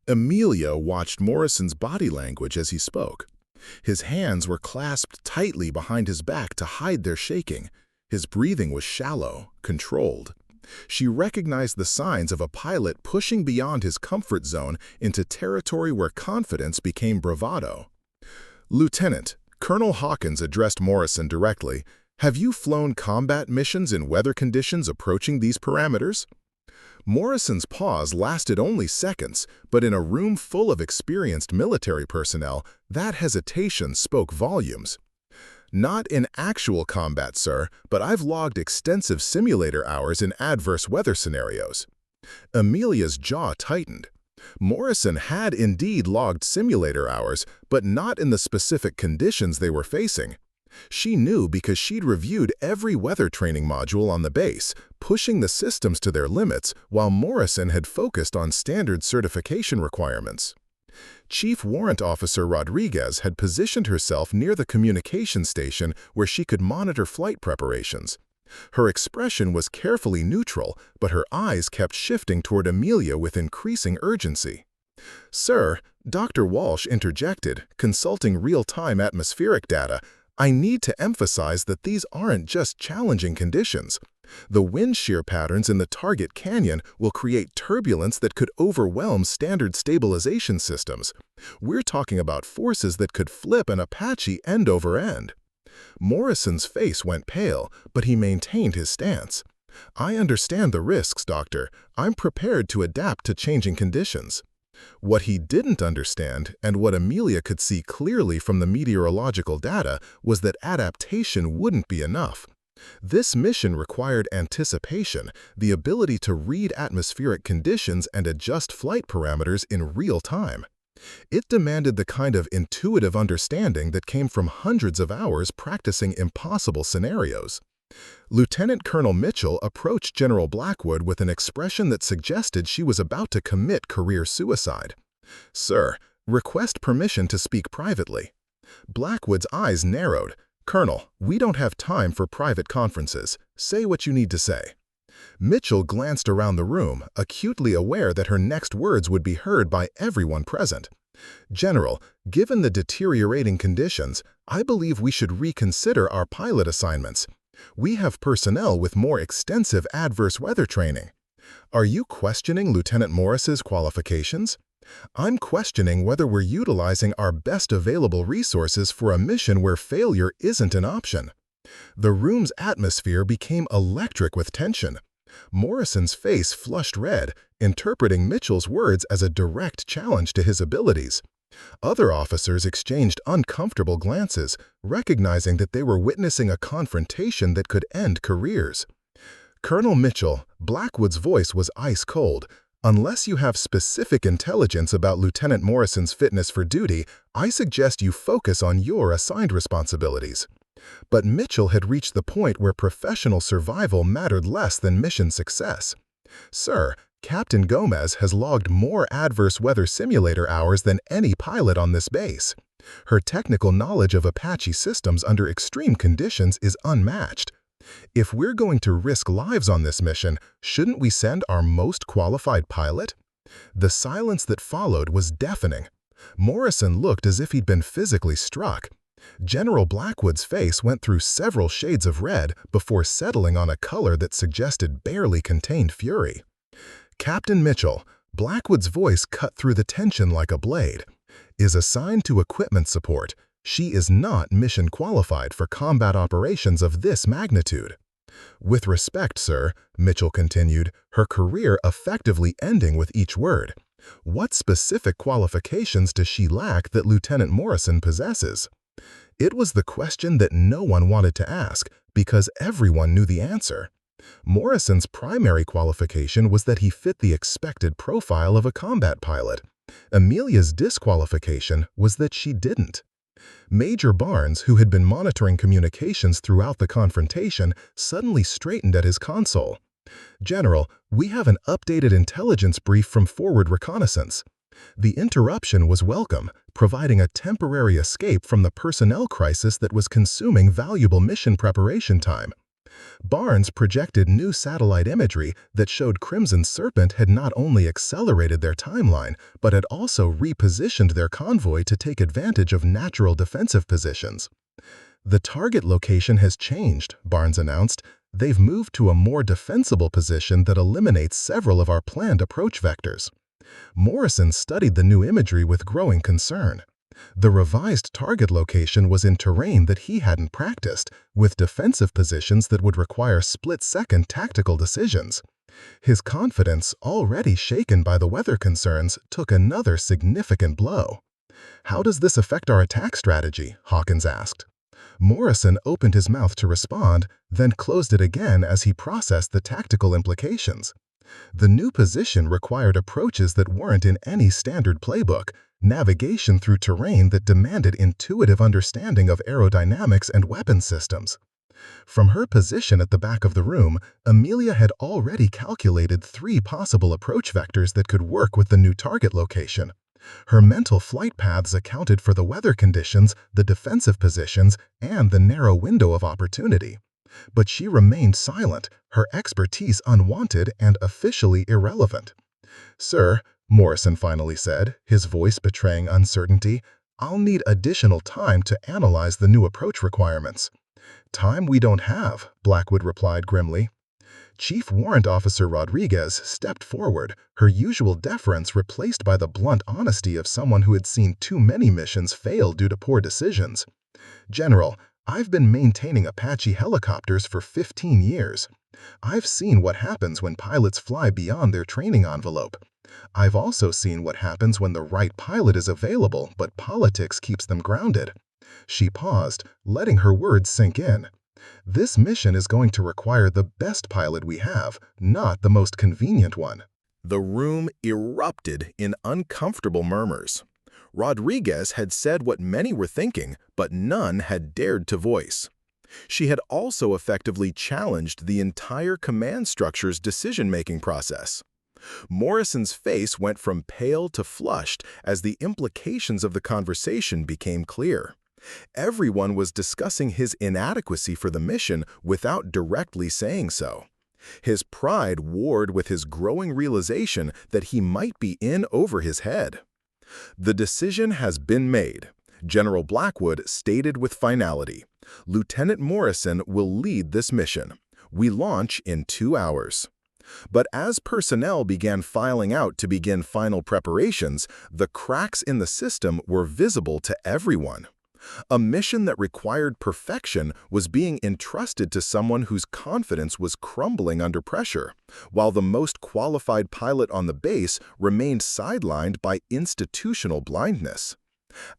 Emilia watched Morrison's body language as he spoke. His hands were clasped tightly behind his back to hide their shaking. His breathing was shallow, controlled. She recognized the signs of a pilot pushing beyond his comfort zone into territory where confidence became bravado. "Lieutenant," Colonel Hawkins addressed Morrison directly, "have you flown combat missions in weather conditions approaching these parameters?" Morrison's pause lasted only seconds, but in a room full of experienced military personnel, that hesitation spoke volumes. "Not in actual combat, sir, but I've logged extensive simulator hours in adverse weather scenarios." Emilia's jaw tightened. Morrison had indeed logged simulator hours, but not in the specific conditions they were facing. She knew because she'd reviewed every weather training module on the base, pushing the systems to their limits, while Morrison had focused on standard certification requirements. Chief Warrant Officer Rodriguez had positioned herself near the communication station where she could monitor flight preparations. Her expression was carefully neutral, but her eyes kept shifting toward Emilia with increasing urgency. "Sir," Dr. Walsh interjected, consulting real-time atmospheric data, "I need to emphasize that these aren't just challenging conditions. The wind shear patterns in the target canyon will create turbulence that could overwhelm standard stabilization systems. We're talking about forces that could flip an Apache end over end." Morrison's face went pale, but he maintained his stance. "I understand the risks, Doctor. I'm prepared to adapt to changing conditions." What he didn't understand, and what Emilia could see clearly from the meteorological data, was that adaptation wouldn't be enough. This mission required anticipation, the ability to read atmospheric conditions and adjust flight parameters in real time. It demanded the kind of intuitive understanding that came from hundreds of hours practicing impossible scenarios. Lieutenant Colonel Mitchell approached General Blackwood with an expression that suggested she was about to commit career suicide. "Sir, request permission to speak privately." Blackwood's eyes narrowed. "Colonel, we don't have time for private conferences. Say what you need to say." Mitchell glanced around the room, acutely aware that her next words would be heard by everyone present. "General, given the deteriorating conditions, I believe we should reconsider our pilot assignments. We have personnel with more extensive adverse weather training." "Are you questioning Lieutenant Morris's qualifications?" "I'm questioning whether we're utilizing our best available resources for a mission where failure isn't an option." The room's atmosphere became electric with tension. Morrison's face flushed red, interpreting Mitchell's words as a direct challenge to his abilities. Other officers exchanged uncomfortable glances, recognizing that they were witnessing a confrontation that could end careers. "Colonel Mitchell," Blackwood's voice was ice cold, "unless you have specific intelligence about Lieutenant Morrison's fitness for duty, I suggest you focus on your assigned responsibilities." But Mitchell had reached the point where professional survival mattered less than mission success. "Sir, Captain Gomez has logged more adverse weather simulator hours than any pilot on this base. Her technical knowledge of Apache systems under extreme conditions is unmatched. If we're going to risk lives on this mission, shouldn't we send our most qualified pilot?" The silence that followed was deafening. Morrison looked as if he'd been physically struck. General Blackwood's face went through several shades of red before settling on a color that suggested barely contained fury. "Captain Mitchell," Blackwood's voice cut through the tension like a blade, "is assigned to equipment support. She is not mission qualified for combat operations of this magnitude." "With respect, sir," Mitchell continued, her career effectively ending with each word, "what specific qualifications does she lack that Lieutenant Morrison possesses?" It was the question that no one wanted to ask, because everyone knew the answer. Morrison's primary qualification was that he fit the expected profile of a combat pilot. Emilia's disqualification was that she didn't. Major Barnes, who had been monitoring communications throughout the confrontation, suddenly straightened at his console. "General, we have an updated intelligence brief from forward reconnaissance." The interruption was welcome, providing a temporary escape from the personnel crisis that was consuming valuable mission preparation time. Barnes projected new satellite imagery that showed Crimson's Serpent had not only accelerated their timeline, but had also repositioned their convoy to take advantage of natural defensive positions. "The target location has changed," Barnes announced. "They've moved to a more defensible position that eliminates several of our planned approach vectors." Morrison studied the new imagery with growing concern. The revised target location was in terrain that he hadn't practiced, with defensive positions that would require split-second tactical decisions. His confidence, already shaken by the weather concerns, took another significant blow. "How does this affect our attack strategy?" Hawkins asked. Morrison opened his mouth to respond, then closed it again as he processed the tactical implications. The new position required approaches that weren't in any standard playbook, navigation through terrain that demanded intuitive understanding of aerodynamics and weapon systems. From her position at the back of the room, Emilia had already calculated 3 possible approach vectors that could work with the new target location. Her mental flight paths accounted for the weather conditions, the defensive positions, and the narrow window of opportunity. But she remained silent, her expertise unwanted and officially irrelevant. "Sir," Morrison finally said, his voice betraying uncertainty, "I'll need additional time to analyze the new approach requirements." "Time we don't have," Blackwood replied grimly. Chief Warrant Officer Rodriguez stepped forward, her usual deference replaced by the blunt honesty of someone who had seen too many missions fail due to poor decisions. "General, I've been maintaining Apache helicopters for 15 years. I've seen what happens when pilots fly beyond their training envelope. I've also seen what happens when the right pilot is available but politics keeps them grounded. She paused, letting her words sink in. This mission is going to require the best pilot we have, not the most convenient one. The room erupted in uncomfortable murmurs. Rodriguez had said what many were thinking, but none had dared to voice. She had also effectively challenged the entire command structure's decision-making process. Morrison's face went from pale to flushed as the implications of the conversation became clear. Everyone was discussing his inadequacy for the mission without directly saying so. His pride warred with his growing realization that he might be in over his head. "The decision has been made," General Blackwood stated with finality. "Lieutenant Morrison will lead this mission. We launch in 2 hours." But as personnel began filing out to begin final preparations, the cracks in the system were visible to everyone. A mission that required perfection was being entrusted to someone whose confidence was crumbling under pressure, while the most qualified pilot on the base remained sidelined by institutional blindness.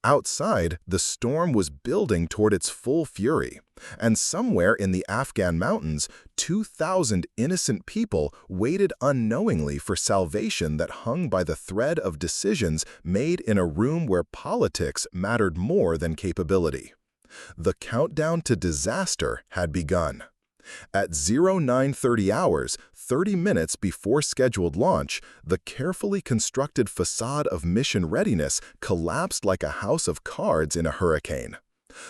Outside, the storm was building toward its full fury, and somewhere in the Afghan mountains, 2,000 innocent people waited unknowingly for salvation that hung by the thread of decisions made in a room where politics mattered more than capability. The countdown to disaster had begun. At 0930 hours, 30 minutes before scheduled launch, the carefully constructed facade of mission readiness collapsed like a house of cards in a hurricane.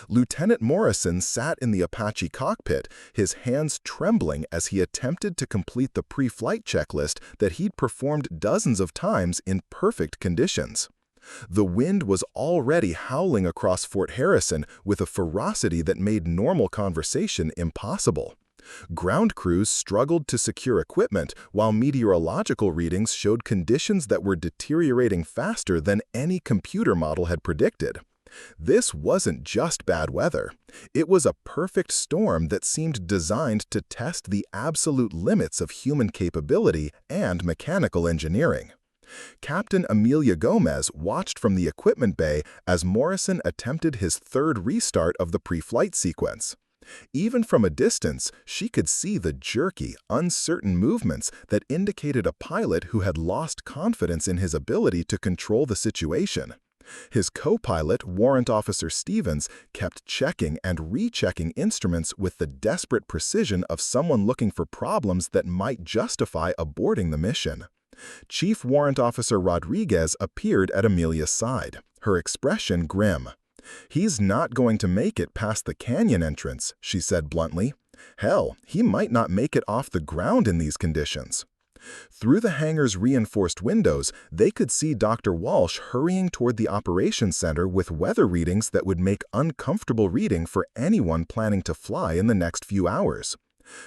Lieutenant Morrison sat in the Apache cockpit, his hands trembling as he attempted to complete the pre-flight checklist that he'd performed dozens of times in perfect conditions. The wind was already howling across Fort Harrison with a ferocity that made normal conversation impossible. Ground crews struggled to secure equipment, while meteorological readings showed conditions that were deteriorating faster than any computer model had predicted. This wasn't just bad weather. It was a perfect storm that seemed designed to test the absolute limits of human capability and mechanical engineering. Captain Emilia Gomez watched from the equipment bay as Morrison attempted his third restart of the pre-flight sequence. Even from a distance, she could see the jerky, uncertain movements that indicated a pilot who had lost confidence in his ability to control the situation. His co-pilot, Warrant Officer Stevens, kept checking and rechecking instruments with the desperate precision of someone looking for problems that might justify aborting the mission. Chief Warrant Officer Rodriguez appeared at Emilia's side, her expression grim. "He's not going to make it past the canyon entrance," she said bluntly. "Hell, he might not make it off the ground in these conditions." Through the hangar's reinforced windows, they could see Dr. Walsh hurrying toward the operations center with weather readings that would make uncomfortable reading for anyone planning to fly in the next few hours.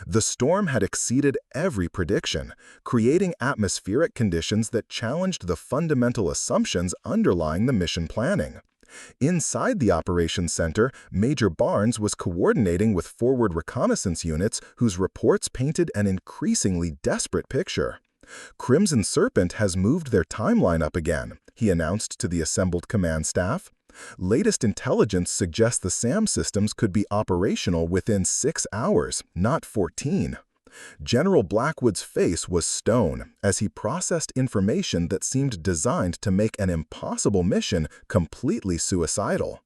The storm had exceeded every prediction, creating atmospheric conditions that challenged the fundamental assumptions underlying the mission planning. Inside the operations center, Major Barnes was coordinating with forward reconnaissance units whose reports painted an increasingly desperate picture. "Crimson Serpent has moved their timeline up again," he announced to the assembled command staff. "Latest intelligence suggests the SAM systems could be operational within 6 hours, not 14. General Blackwood's face was stone as he processed information that seemed designed to make an impossible mission completely suicidal.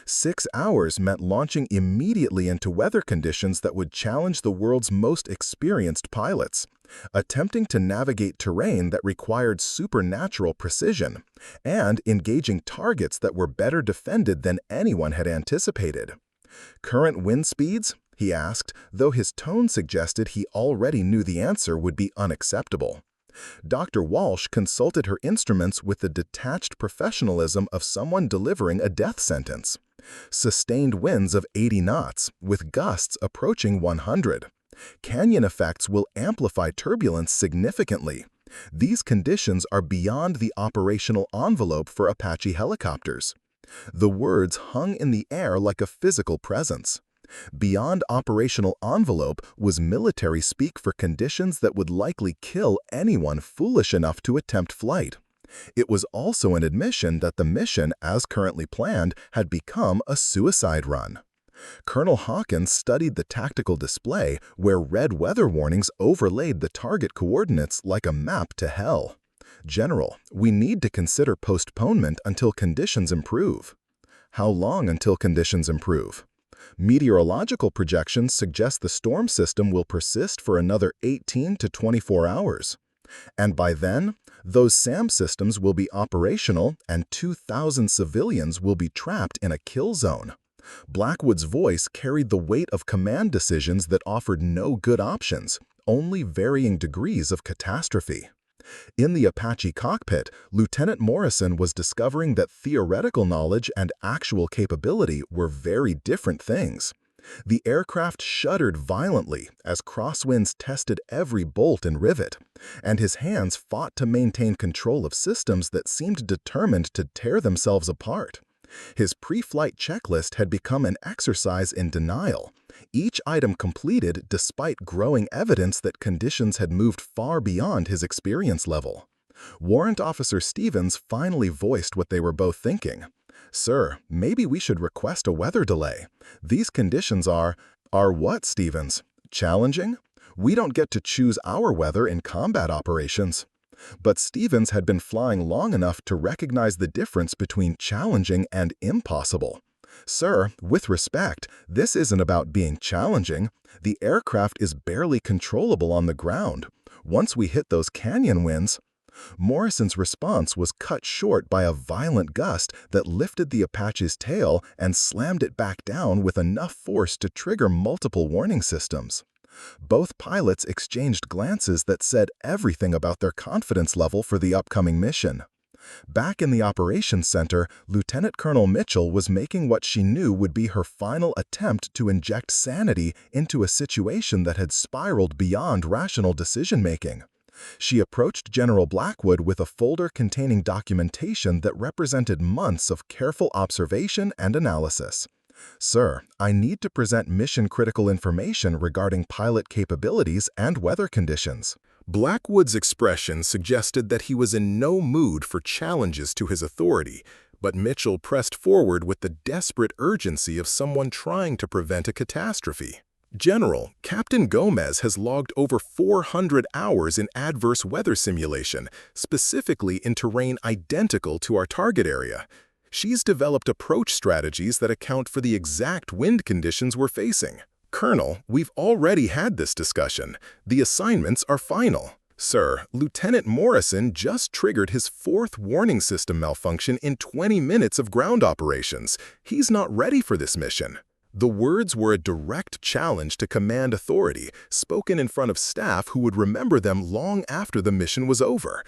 6 hours meant launching immediately into weather conditions that would challenge the world's most experienced pilots, attempting to navigate terrain that required supernatural precision, and engaging targets that were better defended than anyone had anticipated. "Current wind speeds?" he asked, though his tone suggested he already knew the answer would be unacceptable. Dr. Walsh consulted her instruments with the detached professionalism of someone delivering a death sentence. "Sustained winds of 80 knots, with gusts approaching 100. Canyon effects will amplify turbulence significantly. These conditions are beyond the operational envelope for Apache helicopters." The words hung in the air like a physical presence. Beyond operational envelope was military speak for conditions that would likely kill anyone foolish enough to attempt flight. It was also an admission that the mission, as currently planned, had become a suicide run. Colonel Hawkins studied the tactical display where red weather warnings overlaid the target coordinates like a map to hell. "General, we need to consider postponement until conditions improve." "How long until conditions improve?" "Meteorological projections suggest the storm system will persist for another 18 to 24 hours. And by then, those SAM systems will be operational and 2,000 civilians will be trapped in a kill zone." Blackwood's voice carried the weight of command decisions that offered no good options, only varying degrees of catastrophe. In the Apache cockpit, Lieutenant Morrison was discovering that theoretical knowledge and actual capability were very different things. The aircraft shuddered violently as crosswinds tested every bolt and rivet, and his hands fought to maintain control of systems that seemed determined to tear themselves apart. His pre-flight checklist had become an exercise in denial, each item completed despite growing evidence that conditions had moved far beyond his experience level. Warrant Officer Stevens finally voiced what they were both thinking. "Sir, maybe we should request a weather delay. These conditions are..." "Are what, Stevens? Challenging? We don't get to choose our weather in combat operations." But Stevens had been flying long enough to recognize the difference between challenging and impossible. "Sir, with respect, this isn't about being challenging. The aircraft is barely controllable on the ground. Once we hit those canyon winds..." Morrison's response was cut short by a violent gust that lifted the Apache's tail and slammed it back down with enough force to trigger multiple warning systems. Both pilots exchanged glances that said everything about their confidence level for the upcoming mission. Back in the operations center, Lieutenant Colonel Mitchell was making what she knew would be her final attempt to inject sanity into a situation that had spiraled beyond rational decision-making. She approached General Blackwood with a folder containing documentation that represented months of careful observation and analysis. "Sir, I need to present mission-critical information regarding pilot capabilities and weather conditions." Blackwood's expression suggested that he was in no mood for challenges to his authority, but Mitchell pressed forward with the desperate urgency of someone trying to prevent a catastrophe. "General, Captain Gomez has logged over 400 hours in adverse weather simulation, specifically in terrain identical to our target area. She's developed approach strategies that account for the exact wind conditions we're facing. Colonel, we've already had this discussion. The assignments are final." "Sir, Lieutenant Morrison just triggered his 4th warning system malfunction in 20 minutes of ground operations. He's not ready for this mission." The words were a direct challenge to command authority, spoken in front of staff who would remember them long after the mission was over.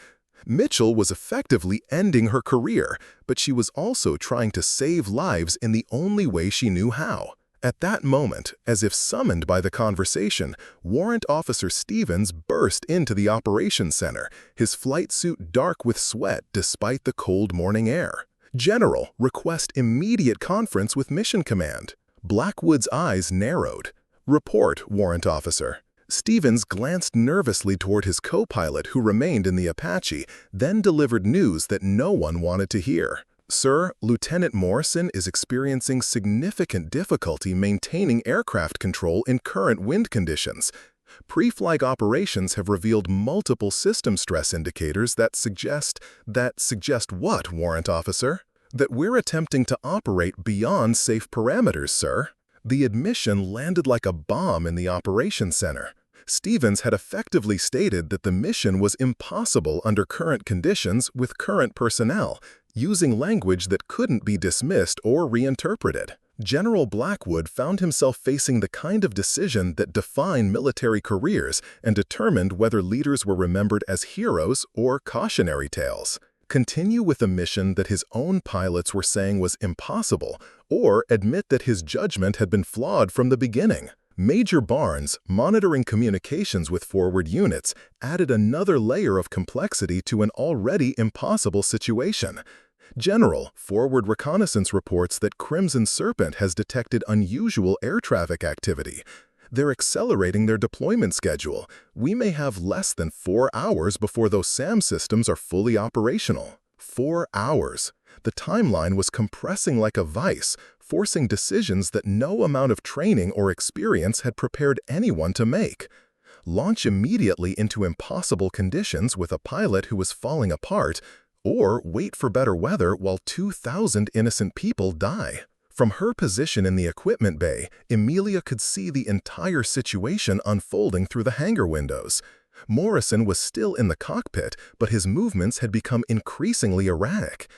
Mitchell was effectively ending her career, but she was also trying to save lives in the only way she knew how. At that moment, as if summoned by the conversation, Warrant Officer Stevens burst into the operations center, his flight suit dark with sweat despite the cold morning air. "General, request immediate conference with Mission Command." Blackwood's eyes narrowed. "Report, Warrant Officer." Stevens glanced nervously toward his co-pilot who remained in the Apache, then delivered news that no one wanted to hear. "Sir, Lieutenant Morrison is experiencing significant difficulty maintaining aircraft control in current wind conditions. Pre-flight operations have revealed multiple system stress indicators that suggest..." "That suggest what, Warrant Officer?" "That we're attempting to operate beyond safe parameters, sir." The admission landed like a bomb in the operations center. Stevens had effectively stated that the mission was impossible under current conditions with current personnel, using language that couldn't be dismissed or reinterpreted. General Blackwood found himself facing the kind of decision that defined military careers and determined whether leaders were remembered as heroes or cautionary tales. Continue with a mission that his own pilots were saying was impossible, or admit that his judgment had been flawed from the beginning. Major Barnes, monitoring communications with forward units, added another layer of complexity to an already impossible situation. General, forward reconnaissance reports that Crimson Serpent has detected unusual air traffic activity. They're accelerating their deployment schedule. We may have less than 4 hours before those SAM systems are fully operational. 4 hours. The timeline was compressing like a vice, forcing decisions that no amount of training or experience had prepared anyone to make. Launch immediately into impossible conditions with a pilot who was falling apart, or wait for better weather while 2,000 innocent people die. From her position in the equipment bay, Emilia could see the entire situation unfolding through the hangar windows. Morrison was still in the cockpit, but his movements had become increasingly erratic.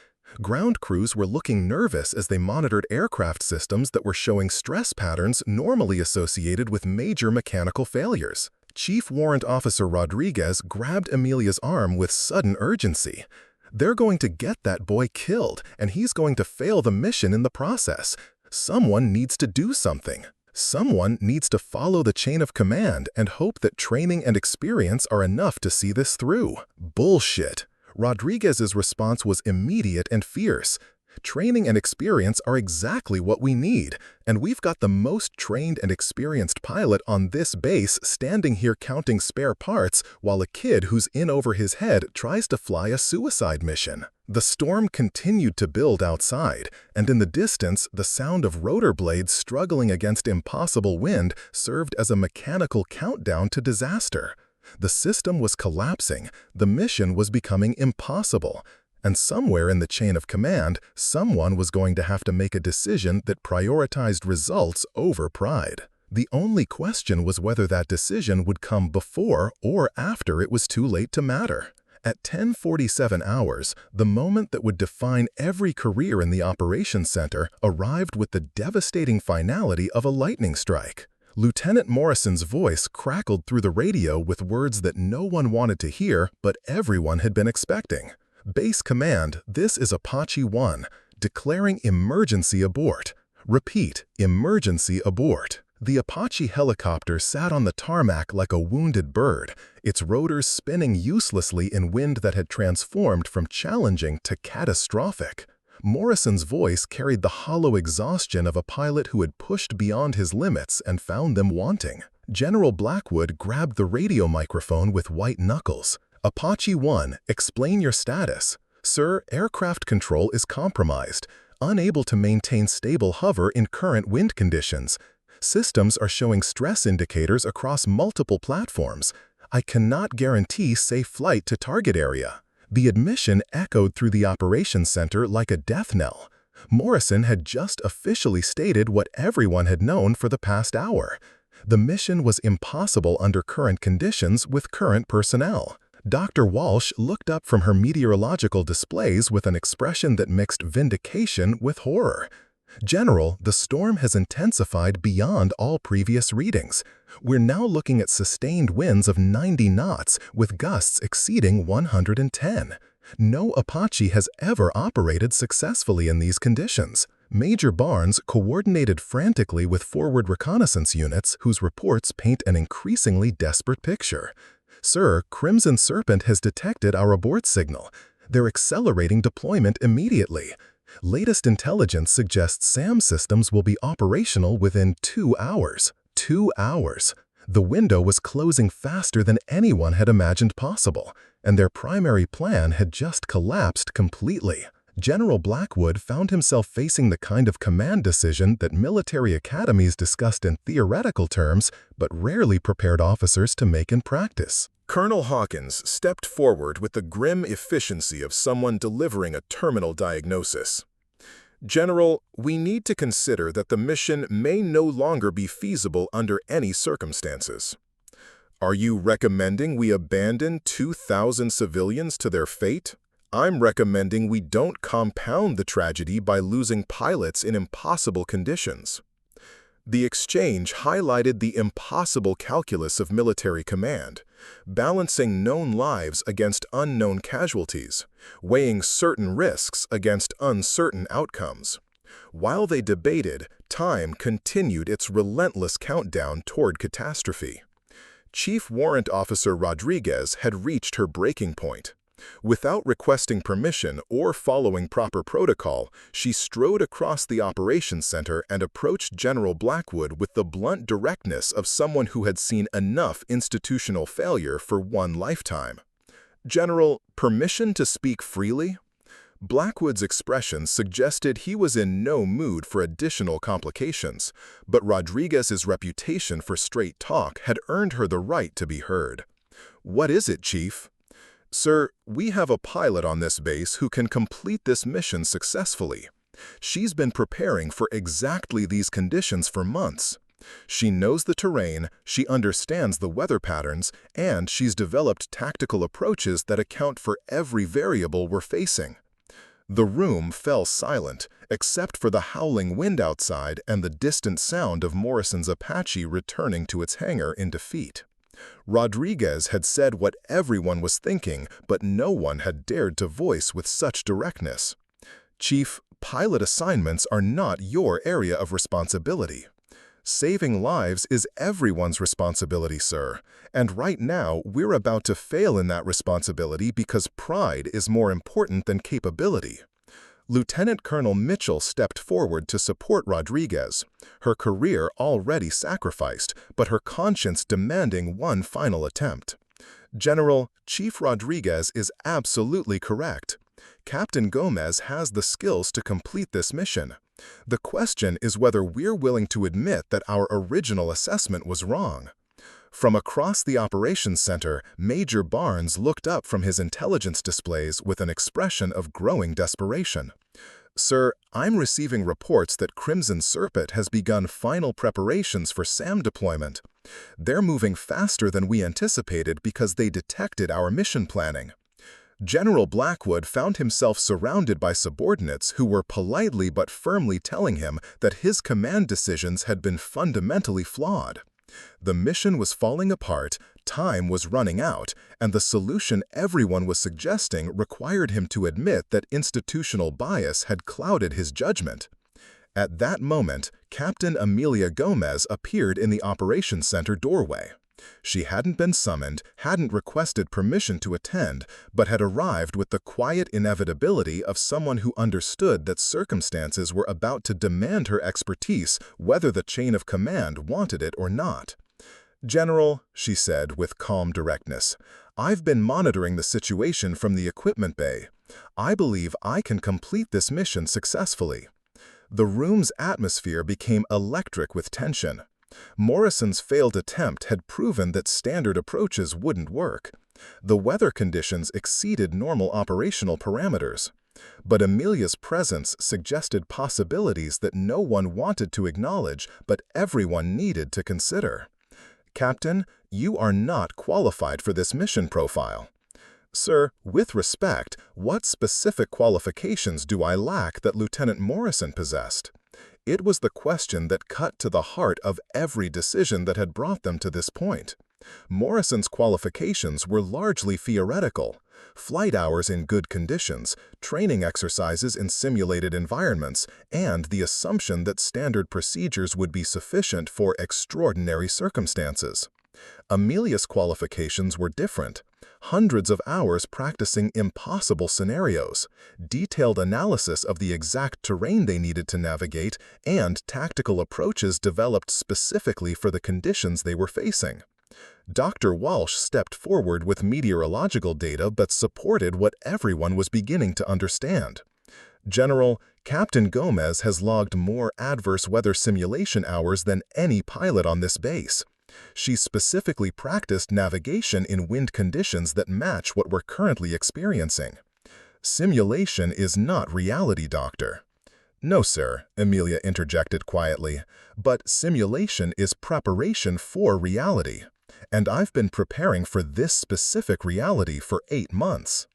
Ground crews were looking nervous as they monitored aircraft systems that were showing stress patterns normally associated with major mechanical failures. Chief Warrant Officer Rodriguez grabbed Emilia's arm with sudden urgency. They're going to get that boy killed, and he's going to fail the mission in the process. Someone needs to do something. Someone needs to follow the chain of command and hope that training and experience are enough to see this through. Bullshit. Rodriguez's response was immediate and fierce. Training and experience are exactly what we need, and we've got the most trained and experienced pilot on this base standing here counting spare parts while a kid who's in over his head tries to fly a suicide mission. The storm continued to build outside, and in the distance, the sound of rotor blades struggling against impossible wind served as a mechanical countdown to disaster. The system was collapsing, the mission was becoming impossible. And somewhere in the chain of command, someone was going to have to make a decision that prioritized results over pride. The only question was whether that decision would come before or after it was too late to matter. At 10:47 hours, the moment that would define every career in the operations center arrived with the devastating finality of a lightning strike. Lieutenant Morrison's voice crackled through the radio with words that no one wanted to hear, but everyone had been expecting. Base Command, this is Apache 1, declaring emergency abort. Repeat, emergency abort. The Apache helicopter sat on the tarmac like a wounded bird, its rotors spinning uselessly in wind that had transformed from challenging to catastrophic. Morrison's voice carried the hollow exhaustion of a pilot who had pushed beyond his limits and found them wanting. General Blackwood grabbed the radio microphone with white knuckles. Apache 1, explain your status. Sir, aircraft control is compromised, unable to maintain stable hover in current wind conditions. Systems are showing stress indicators across multiple platforms. I cannot guarantee safe flight to target area. The admission echoed through the operations center like a death knell. Morrison had just officially stated what everyone had known for the past hour. The mission was impossible under current conditions with current personnel. Dr. Walsh looked up from her meteorological displays with an expression that mixed vindication with horror. General, the storm has intensified beyond all previous readings. We're now looking at sustained winds of 90 knots with gusts exceeding 110. No Apache has ever operated successfully in these conditions. Major Barnes coordinated frantically with forward reconnaissance units whose reports paint an increasingly desperate picture. Sir, Crimson Serpent has detected our abort signal. They're accelerating deployment immediately. Latest intelligence suggests SAM systems will be operational within 2 hours. 2 hours. The window was closing faster than anyone had imagined possible, and their primary plan had just collapsed completely. General Blackwood found himself facing the kind of command decision that military academies discussed in theoretical terms, but rarely prepared officers to make in practice. Colonel Hawkins stepped forward with the grim efficiency of someone delivering a terminal diagnosis. General, we need to consider that the mission may no longer be feasible under any circumstances. Are you recommending we abandon 2,000 civilians to their fate? I'm recommending we don't compound the tragedy by losing pilots in impossible conditions. The exchange highlighted the impossible calculus of military command, balancing known lives against unknown casualties, weighing certain risks against uncertain outcomes. While they debated, time continued its relentless countdown toward catastrophe. Chief Warrant Officer Rodriguez had reached her breaking point. Without requesting permission or following proper protocol, she strode across the operations center and approached General Blackwood with the blunt directness of someone who had seen enough institutional failure for one lifetime. "General, permission to speak freely?" Blackwood's expression suggested he was in no mood for additional complications, but Rodriguez's reputation for straight talk had earned her the right to be heard. "What is it, Chief?" "Sir, we have a pilot on this base who can complete this mission successfully. She's been preparing for exactly these conditions for months. She knows the terrain, she understands the weather patterns, and she's developed tactical approaches that account for every variable we're facing." The room fell silent, except for the howling wind outside and the distant sound of Morrison's Apache returning to its hangar in defeat. Rodriguez had said what everyone was thinking, but no one had dared to voice with such directness. "Chief, pilot assignments are not your area of responsibility. Saving lives is everyone's responsibility, sir, and right now we're about to fail in that responsibility because pride is more important than capability." Lieutenant Colonel Mitchell stepped forward to support Rodriguez, her career already sacrificed, but her conscience demanding one final attempt. "General, Chief Rodriguez is absolutely correct. Captain Gomez has the skills to complete this mission. The question is whether we're willing to admit that our original assessment was wrong." From across the operations center, Major Barnes looked up from his intelligence displays with an expression of growing desperation. "Sir, I'm receiving reports that Crimson Serpent has begun final preparations for SAM deployment. They're moving faster than we anticipated because they detected our mission planning." General Blackwood found himself surrounded by subordinates who were politely but firmly telling him that his command decisions had been fundamentally flawed. The mission was falling apart, time was running out, and the solution everyone was suggesting required him to admit that institutional bias had clouded his judgment. At that moment, Captain Emilia Gomez appeared in the operations center doorway. She hadn't been summoned, hadn't requested permission to attend, but had arrived with the quiet inevitability of someone who understood that circumstances were about to demand her expertise, whether the chain of command wanted it or not. "General," she said with calm directness, "I've been monitoring the situation from the equipment bay. I believe I can complete this mission successfully." The room's atmosphere became electric with tension. Morrison's failed attempt had proven that standard approaches wouldn't work. The weather conditions exceeded normal operational parameters. But Emilia's presence suggested possibilities that no one wanted to acknowledge, but everyone needed to consider. "Captain, you are not qualified for this mission profile." "Sir, with respect, what specific qualifications do I lack that Lieutenant Morrison possessed?" It was the question that cut to the heart of every decision that had brought them to this point. Morrison's qualifications were largely theoretical: flight hours in good conditions, training exercises in simulated environments, and the assumption that standard procedures would be sufficient for extraordinary circumstances. Emilia's qualifications were different: hundreds of hours practicing impossible scenarios, detailed analysis of the exact terrain they needed to navigate, and tactical approaches developed specifically for the conditions they were facing. Dr. Walsh stepped forward with meteorological data but supported what everyone was beginning to understand. "General, Captain Gomez has logged more adverse weather simulation hours than any pilot on this base. She specifically practiced navigation in wind conditions that match what we're currently experiencing." "Simulation is not reality, Doctor." "No, sir," Emilia interjected quietly, "but simulation is preparation for reality. And I've been preparing for this specific reality for 8 months."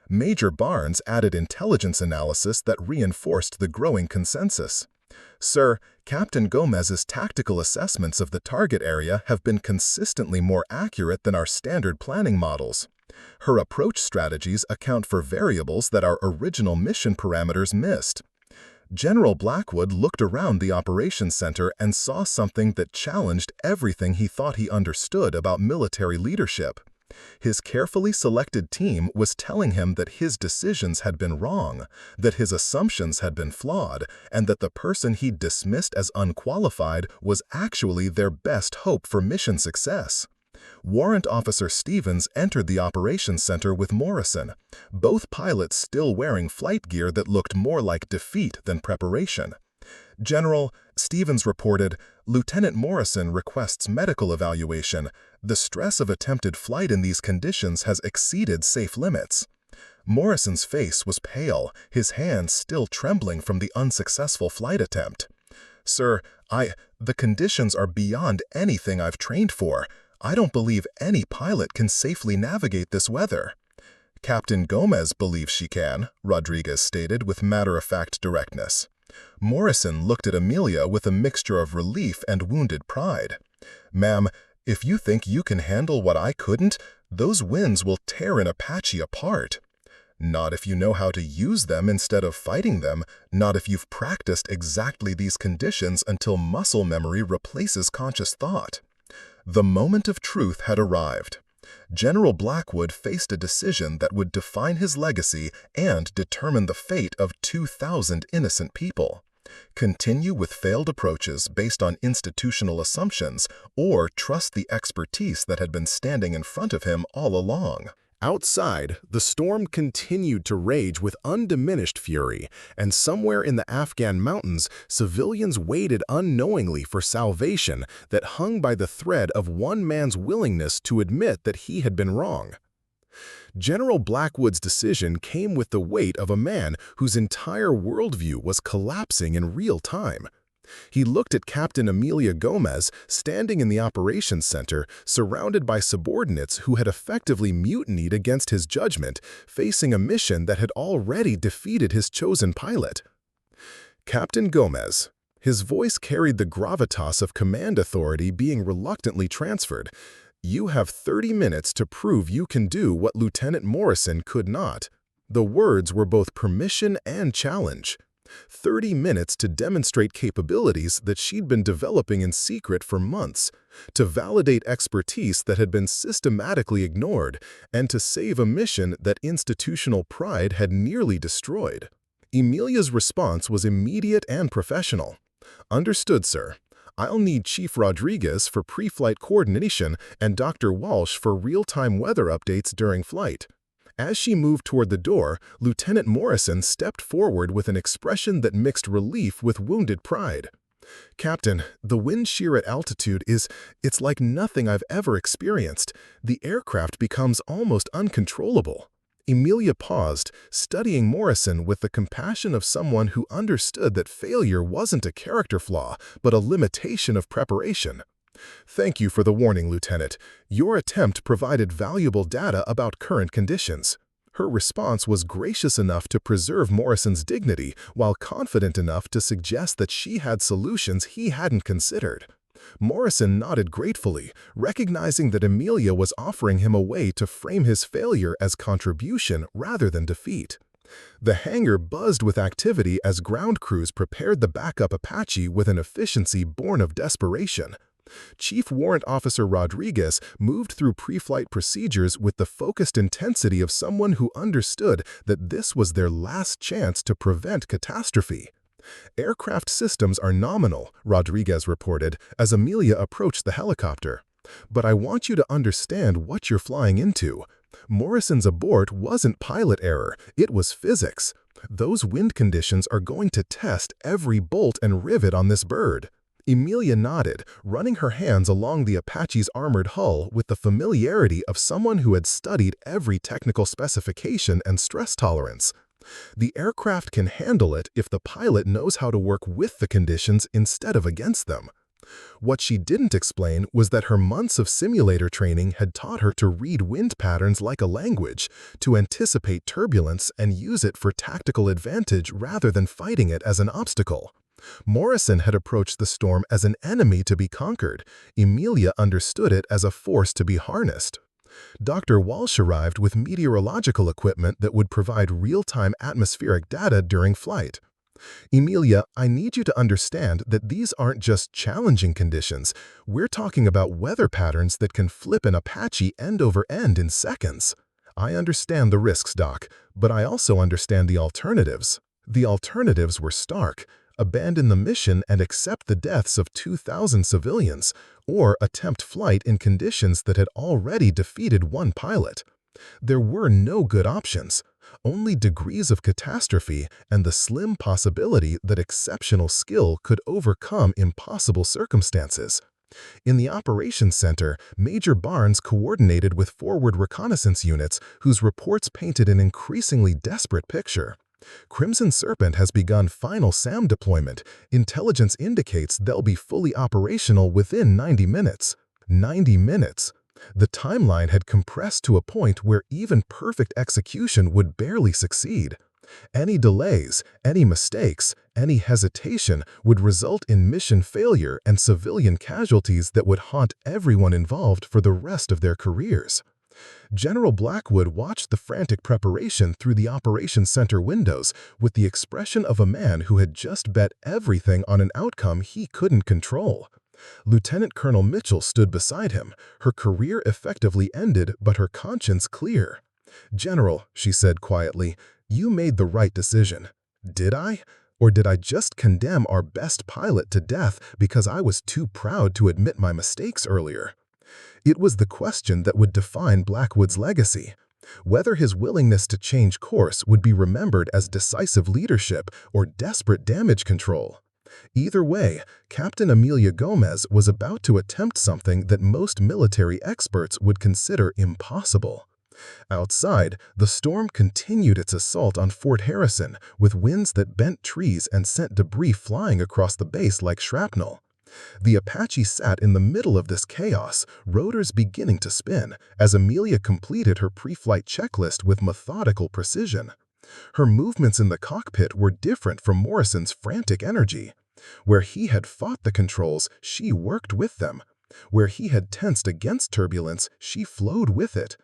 Major Barnes added intelligence analysis that reinforced the growing consensus. "Sir, Captain Gomez's tactical assessments of the target area have been consistently more accurate than our standard planning models. Her approach strategies account for variables that our original mission parameters missed." General Blackwood looked around the operations center and saw something that challenged everything he thought he understood about military leadership. His carefully selected team was telling him that his decisions had been wrong, that his assumptions had been flawed, and that the person he'd dismissed as unqualified was actually their best hope for mission success. Warrant Officer Stevens entered the operations center with Morrison, both pilots still wearing flight gear that looked more like defeat than preparation. "General," Stevens reported, "Lieutenant Morrison requests medical evaluation. The stress of attempted flight in these conditions has exceeded safe limits." Morrison's face was pale, his hands still trembling from the unsuccessful flight attempt. "Sir, the conditions are beyond anything I've trained for. I don't believe any pilot can safely navigate this weather." "Captain Gomez believes she can," Rodriguez stated with matter-of-fact directness. Morrison looked at Emilia with a mixture of relief and wounded pride. "Ma'am, if you think you can handle what I couldn't, those winds will tear an Apache apart. Not if you know how to use them instead of fighting them, not if you've practiced exactly these conditions until muscle memory replaces conscious thought." The moment of truth had arrived. General Blackwood faced a decision that would define his legacy and determine the fate of 2,000 innocent people. Continue with failed approaches based on institutional assumptions, or trust the expertise that had been standing in front of him all along. Outside, the storm continued to rage with undiminished fury, and somewhere in the Afghan mountains, civilians waited unknowingly for salvation that hung by the thread of one man's willingness to admit that he had been wrong. General Blackwood's decision came with the weight of a man whose entire worldview was collapsing in real time. He looked at Captain Emilia Gomez standing in the operations center, surrounded by subordinates who had effectively mutinied against his judgment, facing a mission that had already defeated his chosen pilot. "Captain Gomez." His voice carried the gravitas of command authority being reluctantly transferred. "You have 30 minutes to prove you can do what Lieutenant Morrison could not." The words were both permission and challenge. 30 minutes to demonstrate capabilities that she'd been developing in secret for months, to validate expertise that had been systematically ignored, and to save a mission that institutional pride had nearly destroyed. Emilia's response was immediate and professional. "Understood, sir. I'll need Chief Rodriguez for pre-flight coordination and Dr. Walsh for real-time weather updates during flight." As she moved toward the door, Lieutenant Morrison stepped forward with an expression that mixed relief with wounded pride. "Captain, the wind shear at altitude it's like nothing I've ever experienced. The aircraft becomes almost uncontrollable." Emilia paused, studying Morrison with the compassion of someone who understood that failure wasn't a character flaw, but a limitation of preparation. "Thank you for the warning, Lieutenant. Your attempt provided valuable data about current conditions." Her response was gracious enough to preserve Morrison's dignity, while confident enough to suggest that she had solutions he hadn't considered. Morrison nodded gratefully, recognizing that Emilia was offering him a way to frame his failure as contribution rather than defeat. The hangar buzzed with activity as ground crews prepared the backup Apache with an efficiency born of desperation. Chief Warrant Officer Rodriguez moved through pre-flight procedures with the focused intensity of someone who understood that this was their last chance to prevent catastrophe. "Aircraft systems are nominal," Rodriguez reported as Emilia approached the helicopter. "But I want you to understand what you're flying into. Morrison's abort wasn't pilot error, it was physics. Those wind conditions are going to test every bolt and rivet on this bird." Emilia nodded, running her hands along the Apache's armored hull with the familiarity of someone who had studied every technical specification and stress tolerance. "The aircraft can handle it if the pilot knows how to work with the conditions instead of against them." What she didn't explain was that her months of simulator training had taught her to read wind patterns like a language, to anticipate turbulence and use it for tactical advantage rather than fighting it as an obstacle. Morrison had approached the storm as an enemy to be conquered. Emilia understood it as a force to be harnessed. Dr. Walsh arrived with meteorological equipment that would provide real-time atmospheric data during flight. Emilia, I need you to understand that these aren't just challenging conditions. We're talking about weather patterns that can flip an Apache end over end in seconds. I understand the risks, Doc, but I also understand the alternatives. The alternatives were stark. Abandon the mission and accept the deaths of 2,000 civilians, or attempt flight in conditions that had already defeated one pilot. There were no good options, only degrees of catastrophe and the slim possibility that exceptional skill could overcome impossible circumstances. In the operations center, Major Barnes coordinated with forward reconnaissance units whose reports painted an increasingly desperate picture. Crimson Serpent has begun final SAM deployment. Intelligence indicates they'll be fully operational within 90 minutes. 90 minutes. The timeline had compressed to a point where even perfect execution would barely succeed. Any delays, any mistakes, any hesitation would result in mission failure and civilian casualties that would haunt everyone involved for the rest of their careers. General Blackwood watched the frantic preparation through the operations center windows with the expression of a man who had just bet everything on an outcome he couldn't control. Lieutenant Colonel Mitchell stood beside him, her career effectively ended but her conscience clear. "General," she said quietly, "you made the right decision. Did I? Or did I just condemn our best pilot to death because I was too proud to admit my mistakes earlier?" It was the question that would define Blackwood's legacy. Whether his willingness to change course would be remembered as decisive leadership or desperate damage control. Either way, Captain Emilia Gomez was about to attempt something that most military experts would consider impossible. Outside, the storm continued its assault on Fort Harrison, with winds that bent trees and sent debris flying across the base like shrapnel. The Apache sat in the middle of this chaos, rotors beginning to spin, as Emilia completed her pre-flight checklist with methodical precision. Her movements in the cockpit were different from Morrison's frantic energy. Where he had fought the controls, she worked with them. Where he had tensed against turbulence, she flowed with it.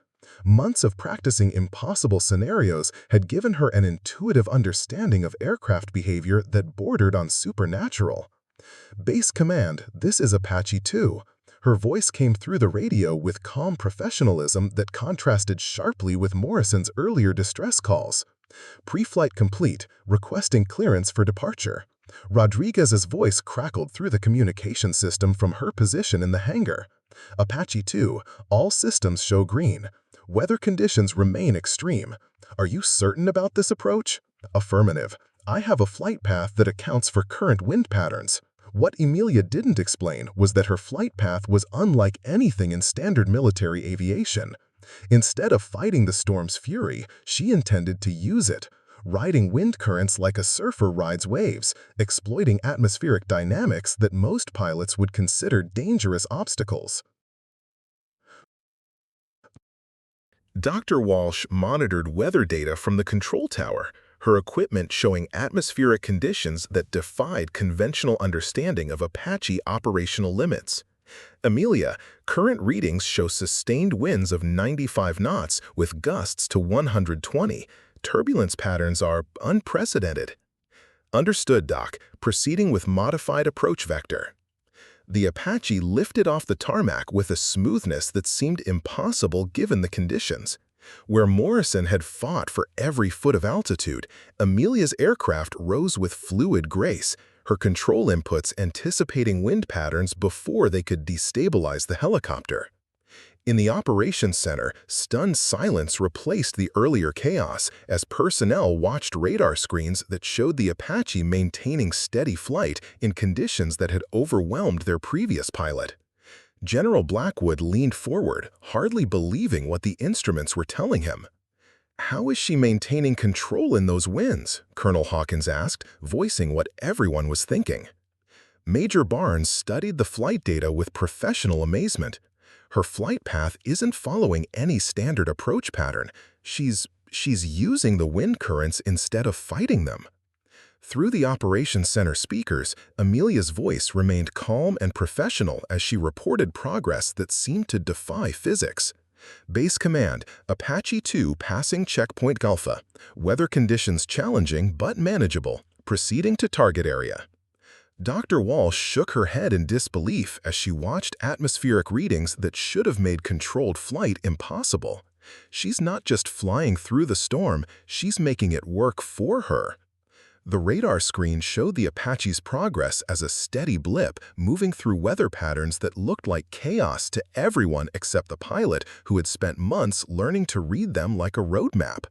Months of practicing impossible scenarios had given her an intuitive understanding of aircraft behavior that bordered on supernatural. "Base Command, this is Apache 2. Her voice came through the radio with calm professionalism that contrasted sharply with Morrison's earlier distress calls. "Pre-flight complete, requesting clearance for departure." Rodriguez's voice crackled through the communication system from her position in the hangar. "Apache 2, all systems show green. Weather conditions remain extreme. Are you certain about this approach?" "Affirmative. I have a flight path that accounts for current wind patterns." What Emilia didn't explain was that her flight path was unlike anything in standard military aviation. Instead of fighting the storm's fury, she intended to use it, riding wind currents like a surfer rides waves, exploiting atmospheric dynamics that most pilots would consider dangerous obstacles. Dr. Walsh monitored weather data from the control tower, her equipment showing atmospheric conditions that defied conventional understanding of Apache operational limits. "Emilia, current readings show sustained winds of 95 knots with gusts to 120. Turbulence patterns are unprecedented." "Understood, Doc. Proceeding with modified approach vector." The Apache lifted off the tarmac with a smoothness that seemed impossible given the conditions. Where Morrison had fought for every foot of altitude, Emilia's aircraft rose with fluid grace, her control inputs anticipating wind patterns before they could destabilize the helicopter. In the operations center, stunned silence replaced the earlier chaos as personnel watched radar screens that showed the Apache maintaining steady flight in conditions that had overwhelmed their previous pilot. General Blackwood leaned forward, hardly believing what the instruments were telling him. "How is she maintaining control in those winds?" Colonel Hawkins asked, voicing what everyone was thinking. Major Barnes studied the flight data with professional amazement. Her flight path isn't following any standard approach pattern. She's using the wind currents instead of fighting them. Through the operations center speakers, Emilia's voice remained calm and professional as she reported progress that seemed to defy physics. "Base Command, Apache 2 passing checkpoint Alpha. Weather conditions challenging but manageable. Proceeding to target area. Dr. Walsh shook her head in disbelief as she watched atmospheric readings that should have made controlled flight impossible. She's not just flying through the storm, she's making it work for her. The radar screen showed the Apache's progress as a steady blip moving through weather patterns that looked like chaos to everyone except the pilot, who had spent months learning to read them like a roadmap.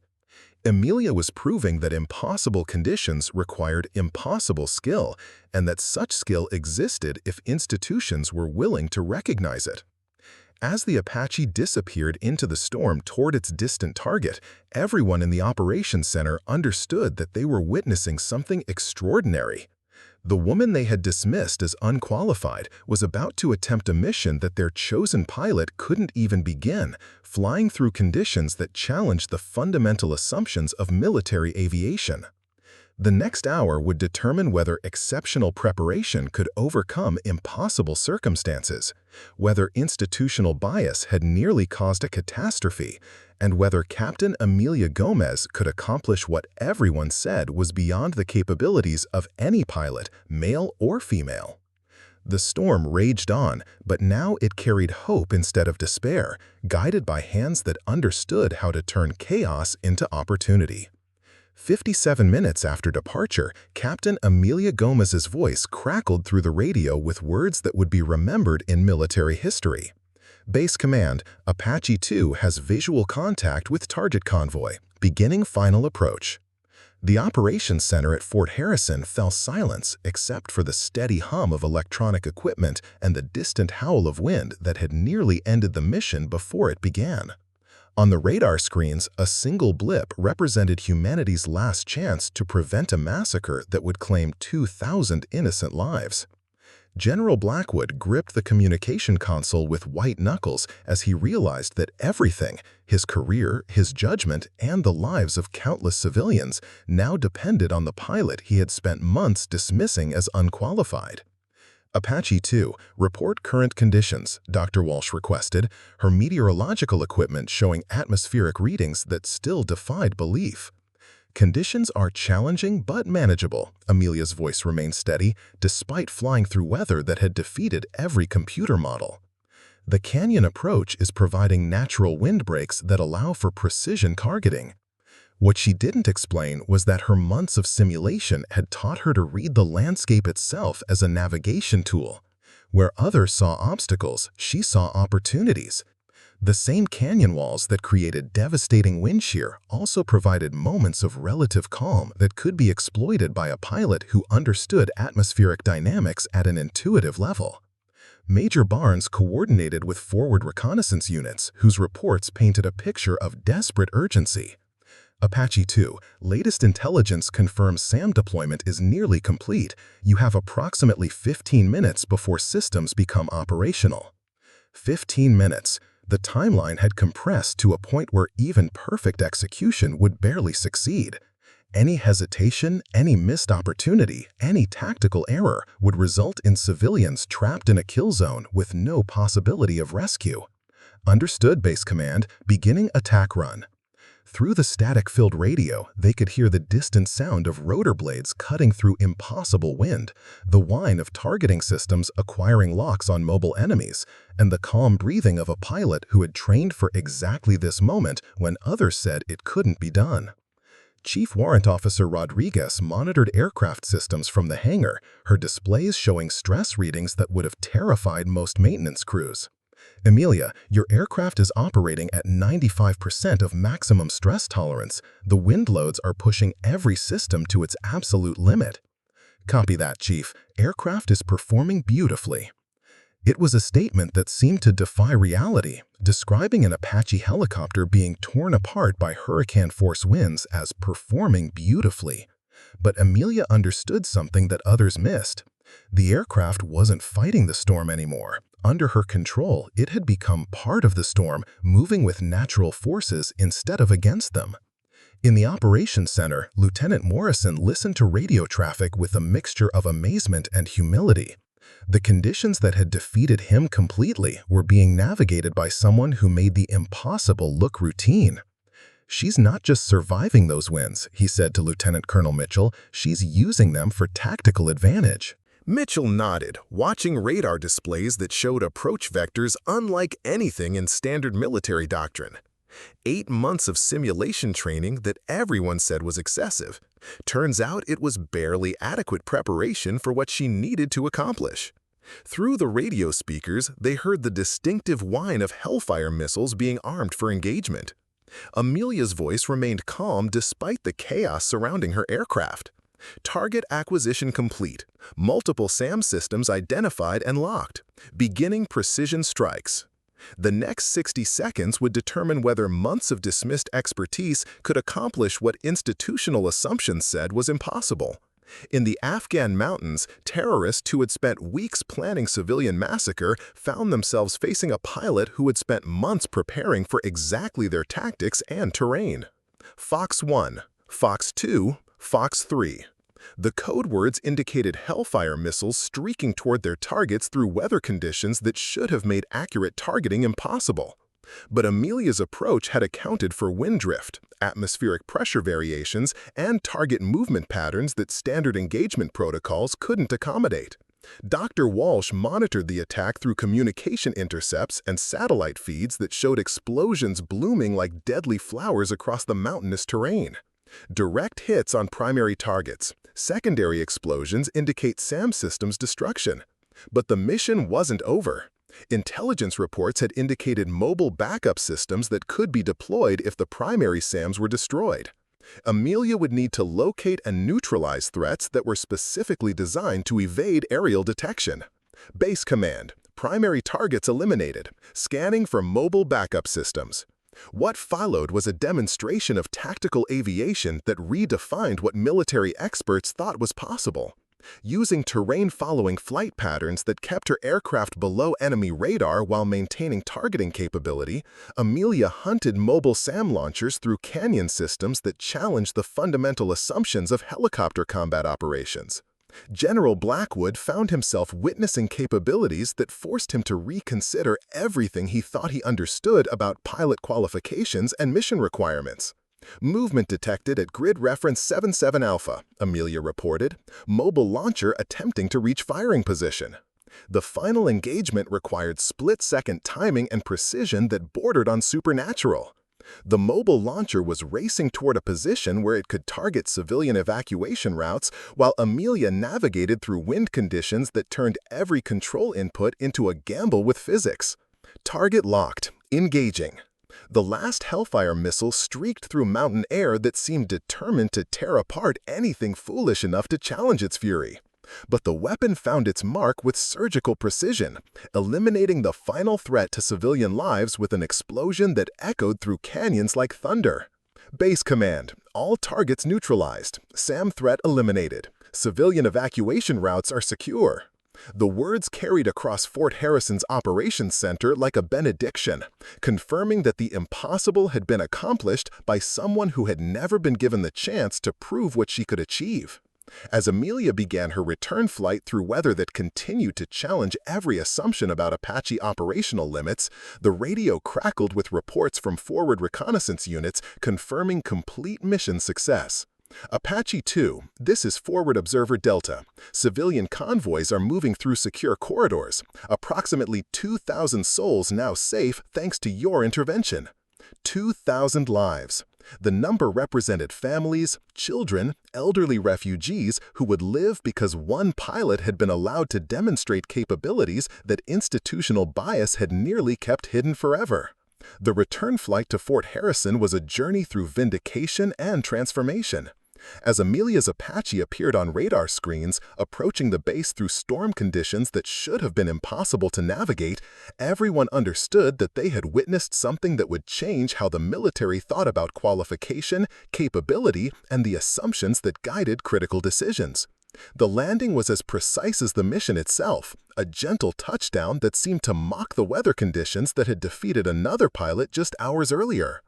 Emilia was proving that impossible conditions required impossible skill, and that such skill existed if institutions were willing to recognize it. As the Apache disappeared into the storm toward its distant target, everyone in the operations center understood that they were witnessing something extraordinary. The woman they had dismissed as unqualified was about to attempt a mission that their chosen pilot couldn't even begin, flying through conditions that challenged the fundamental assumptions of military aviation. The next hour would determine whether exceptional preparation could overcome impossible circumstances, whether institutional bias had nearly caused a catastrophe, and whether Captain Emilia Gomez could accomplish what everyone said was beyond the capabilities of any pilot, male or female. The storm raged on, but now it carried hope instead of despair, guided by hands that understood how to turn chaos into opportunity. 57 minutes after departure, Captain Emilia Gomez's voice crackled through the radio with words that would be remembered in military history. Base Command, Apache 2 has visual contact with target convoy, beginning final approach. The operations center at Fort Harrison fell silence except for the steady hum of electronic equipment and the distant howl of wind that had nearly ended the mission before it began. On the radar screens, a single blip represented humanity's last chance to prevent a massacre that would claim 2,000 innocent lives. General Blackwood gripped the communication console with white knuckles as he realized that everything, his career, his judgment, and the lives of countless civilians, now depended on the pilot he had spent months dismissing as unqualified. Apache 2, report current conditions, Dr. Walsh requested, her meteorological equipment showing atmospheric readings that still defied belief. Conditions are challenging but manageable, Emilia's voice remained steady, despite flying through weather that had defeated every computer model. The canyon approach is providing natural windbreaks that allow for precision targeting. What she didn't explain was that her months of simulation had taught her to read the landscape itself as a navigation tool. Where others saw obstacles, she saw opportunities. The same canyon walls that created devastating wind shear also provided moments of relative calm that could be exploited by a pilot who understood atmospheric dynamics at an intuitive level. Major Barnes coordinated with forward reconnaissance units whose reports painted a picture of desperate urgency. Apache 2, latest intelligence confirms SAM deployment is nearly complete. You have approximately 15 minutes before systems become operational. 15 minutes. The timeline had compressed to a point where even perfect execution would barely succeed. Any hesitation, any missed opportunity, any tactical error would result in civilians trapped in a kill zone with no possibility of rescue. Understood, Base Command. Beginning attack run. Through the static-filled radio, they could hear the distant sound of rotor blades cutting through impossible wind, the whine of targeting systems acquiring locks on mobile enemies, and the calm breathing of a pilot who had trained for exactly this moment when others said it couldn't be done. Chief Warrant Officer Rodriguez monitored aircraft systems from the hangar, her displays showing stress readings that would have terrified most maintenance crews. Emilia, your aircraft is operating at 95% of maximum stress tolerance. The wind loads are pushing every system to its absolute limit. Copy that, Chief. Aircraft is performing beautifully. It was a statement that seemed to defy reality, describing an Apache helicopter being torn apart by hurricane-force winds as performing beautifully. But Emilia understood something that others missed. The aircraft wasn't fighting the storm anymore. Under her control, it had become part of the storm, moving with natural forces instead of against them. In the operations center, Lieutenant Morrison listened to radio traffic with a mixture of amazement and humility. The conditions that had defeated him completely were being navigated by someone who made the impossible look routine. "She's not just surviving those winds," he said to Lieutenant Colonel Mitchell. "She's using them for tactical advantage." Mitchell nodded, watching radar displays that showed approach vectors unlike anything in standard military doctrine. 8 months of simulation training that everyone said was excessive. Turns out it was barely adequate preparation for what she needed to accomplish. Through the radio speakers, they heard the distinctive whine of Hellfire missiles being armed for engagement. Emilia's voice remained calm despite the chaos surrounding her aircraft. Target acquisition complete. Multiple SAM systems identified and locked. Beginning precision strikes. The next 60 seconds would determine whether months of dismissed expertise could accomplish what institutional assumptions said was impossible. In the Afghan mountains, terrorists who had spent weeks planning civilian massacre found themselves facing a pilot who had spent months preparing for exactly their tactics and terrain. Fox 1, Fox 2, Fox 3. The code words indicated Hellfire missiles streaking toward their targets through weather conditions that should have made accurate targeting impossible. But Emilia's approach had accounted for wind drift, atmospheric pressure variations, and target movement patterns that standard engagement protocols couldn't accommodate. Dr. Walsh monitored the attack through communication intercepts and satellite feeds that showed explosions blooming like deadly flowers across the mountainous terrain. Direct hits on primary targets. Secondary explosions indicate SAM systems destruction. But the mission wasn't over. Intelligence reports had indicated mobile backup systems that could be deployed if the primary SAMs were destroyed. Emilia would need to locate and neutralize threats that were specifically designed to evade aerial detection. Base command. Primary targets eliminated. Scanning for mobile backup systems. What followed was a demonstration of tactical aviation that redefined what military experts thought was possible. Using terrain-following flight patterns that kept her aircraft below enemy radar while maintaining targeting capability, Emilia hunted mobile SAM launchers through canyon systems that challenged the fundamental assumptions of helicopter combat operations. General Blackwood found himself witnessing capabilities that forced him to reconsider everything he thought he understood about pilot qualifications and mission requirements. Movement detected at grid reference 77 Alpha, Emilia reported. Mobile launcher attempting to reach firing position. The final engagement required split-second timing and precision that bordered on supernatural. The mobile launcher was racing toward a position where it could target civilian evacuation routes while Emilia navigated through wind conditions that turned every control input into a gamble with physics. Target locked. Engaging. The last Hellfire missile streaked through mountain air that seemed determined to tear apart anything foolish enough to challenge its fury. But the weapon found its mark with surgical precision, eliminating the final threat to civilian lives with an explosion that echoed through canyons like thunder. Base command. All targets neutralized. SAM threat eliminated. Civilian evacuation routes are secure. The words carried across Fort Harrison's operations center like a benediction, confirming that the impossible had been accomplished by someone who had never been given the chance to prove what she could achieve. As Emilia began her return flight through weather that continued to challenge every assumption about Apache operational limits, the radio crackled with reports from forward reconnaissance units confirming complete mission success. Apache 2, this is Forward Observer Delta. Civilian convoys are moving through secure corridors. Approximately 2,000 souls now safe thanks to your intervention. 2,000 lives. The number represented families, children, elderly refugees who would live because one pilot had been allowed to demonstrate capabilities that institutional bias had nearly kept hidden forever. The return flight to Fort Harrison was a journey through vindication and transformation. As Emilia's Apache appeared on radar screens, approaching the base through storm conditions that should have been impossible to navigate, everyone understood that they had witnessed something that would change how the military thought about qualification, capability, and the assumptions that guided critical decisions. The landing was as precise as the mission itself, a gentle touchdown that seemed to mock the weather conditions that had defeated another pilot just hours earlier.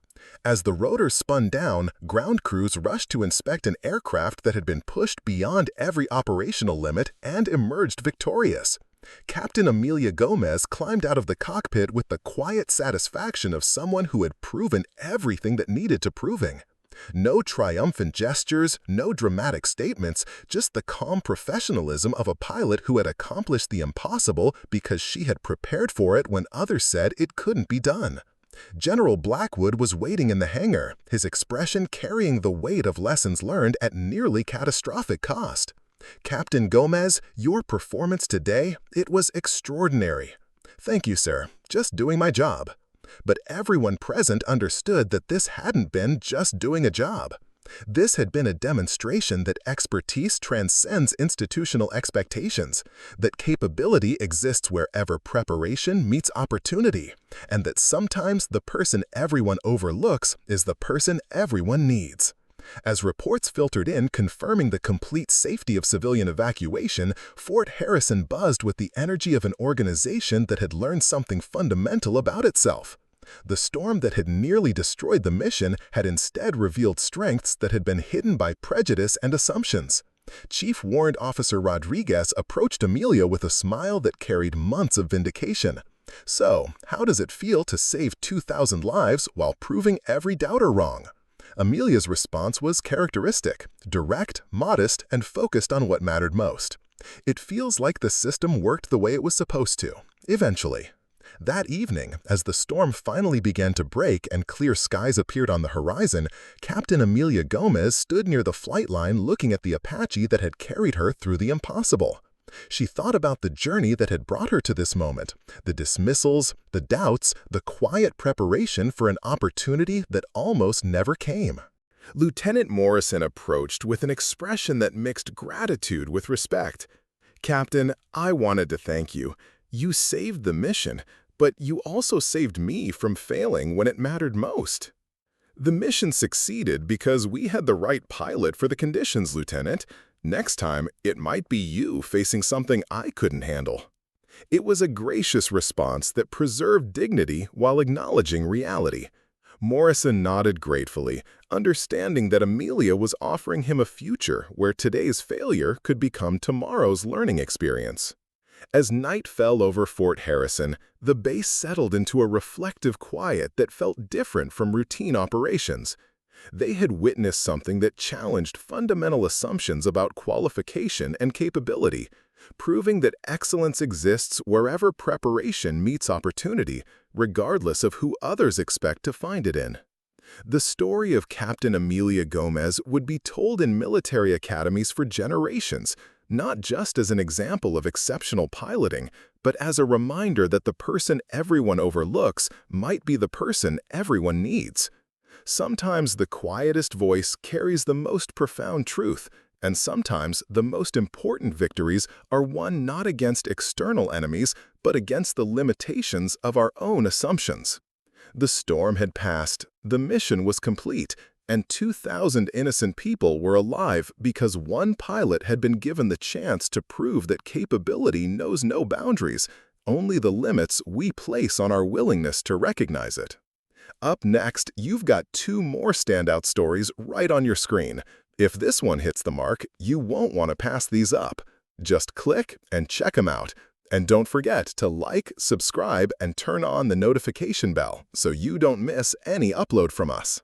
As the rotor spun down, ground crews rushed to inspect an aircraft that had been pushed beyond every operational limit and emerged victorious. Captain Emilia Gomez climbed out of the cockpit with the quiet satisfaction of someone who had proven everything that needed to proving. No triumphant gestures, no dramatic statements, just the calm professionalism of a pilot who had accomplished the impossible because she had prepared for it when others said it couldn't be done. General Blackwood was waiting in the hangar, his expression carrying the weight of lessons learned at nearly catastrophic cost. Captain Gomez, your performance today, it was extraordinary. Thank you, sir. Just doing my job. But everyone present understood that this hadn't been just doing a job. This had been a demonstration that expertise transcends institutional expectations, that capability exists wherever preparation meets opportunity, and that sometimes the person everyone overlooks is the person everyone needs. As reports filtered in confirming the complete safety of civilian evacuation, Fort Harrison buzzed with the energy of an organization that had learned something fundamental about itself. The storm that had nearly destroyed the mission had instead revealed strengths that had been hidden by prejudice and assumptions. Chief Warrant Officer Rodriguez approached Emilia with a smile that carried months of vindication. So, how does it feel to save 2,000 lives while proving every doubter wrong? Emilia's response was characteristic, direct, modest, and focused on what mattered most. It feels like the system worked the way it was supposed to, eventually. That evening, as the storm finally began to break and clear skies appeared on the horizon, Captain Emilia Gomez stood near the flight line looking at the Apache that had carried her through the impossible. She thought about the journey that had brought her to this moment, the dismissals, the doubts, the quiet preparation for an opportunity that almost never came. Lieutenant Morrison approached with an expression that mixed gratitude with respect. "Captain, I wanted to thank you. You saved the mission, but you also saved me from failing when it mattered most." "The mission succeeded because we had the right pilot for the conditions, Lieutenant. Next time, it might be you facing something I couldn't handle." It was a gracious response that preserved dignity while acknowledging reality. Morrison nodded gratefully, understanding that Emilia was offering him a future where today's failure could become tomorrow's learning experience. As night fell over Fort Harrison, the base settled into a reflective quiet that felt different from routine operations. They had witnessed something that challenged fundamental assumptions about qualification and capability, proving that excellence exists wherever preparation meets opportunity, regardless of who others expect to find it in. The story of Captain Emilia Gomez would be told in military academies for generations, not just as an example of exceptional piloting, but as a reminder that the person everyone overlooks might be the person everyone needs. Sometimes the quietest voice carries the most profound truth, and sometimes the most important victories are won not against external enemies, but against the limitations of our own assumptions. The storm had passed, the mission was complete, and 2,000 innocent people were alive because one pilot had been given the chance to prove that capability knows no boundaries, only the limits we place on our willingness to recognize it. Up next, you've got 2 more standout stories right on your screen. If this one hits the mark, you won't want to pass these up. Just click and check them out. And don't forget to like, subscribe, and turn on the notification bell so you don't miss any upload from us.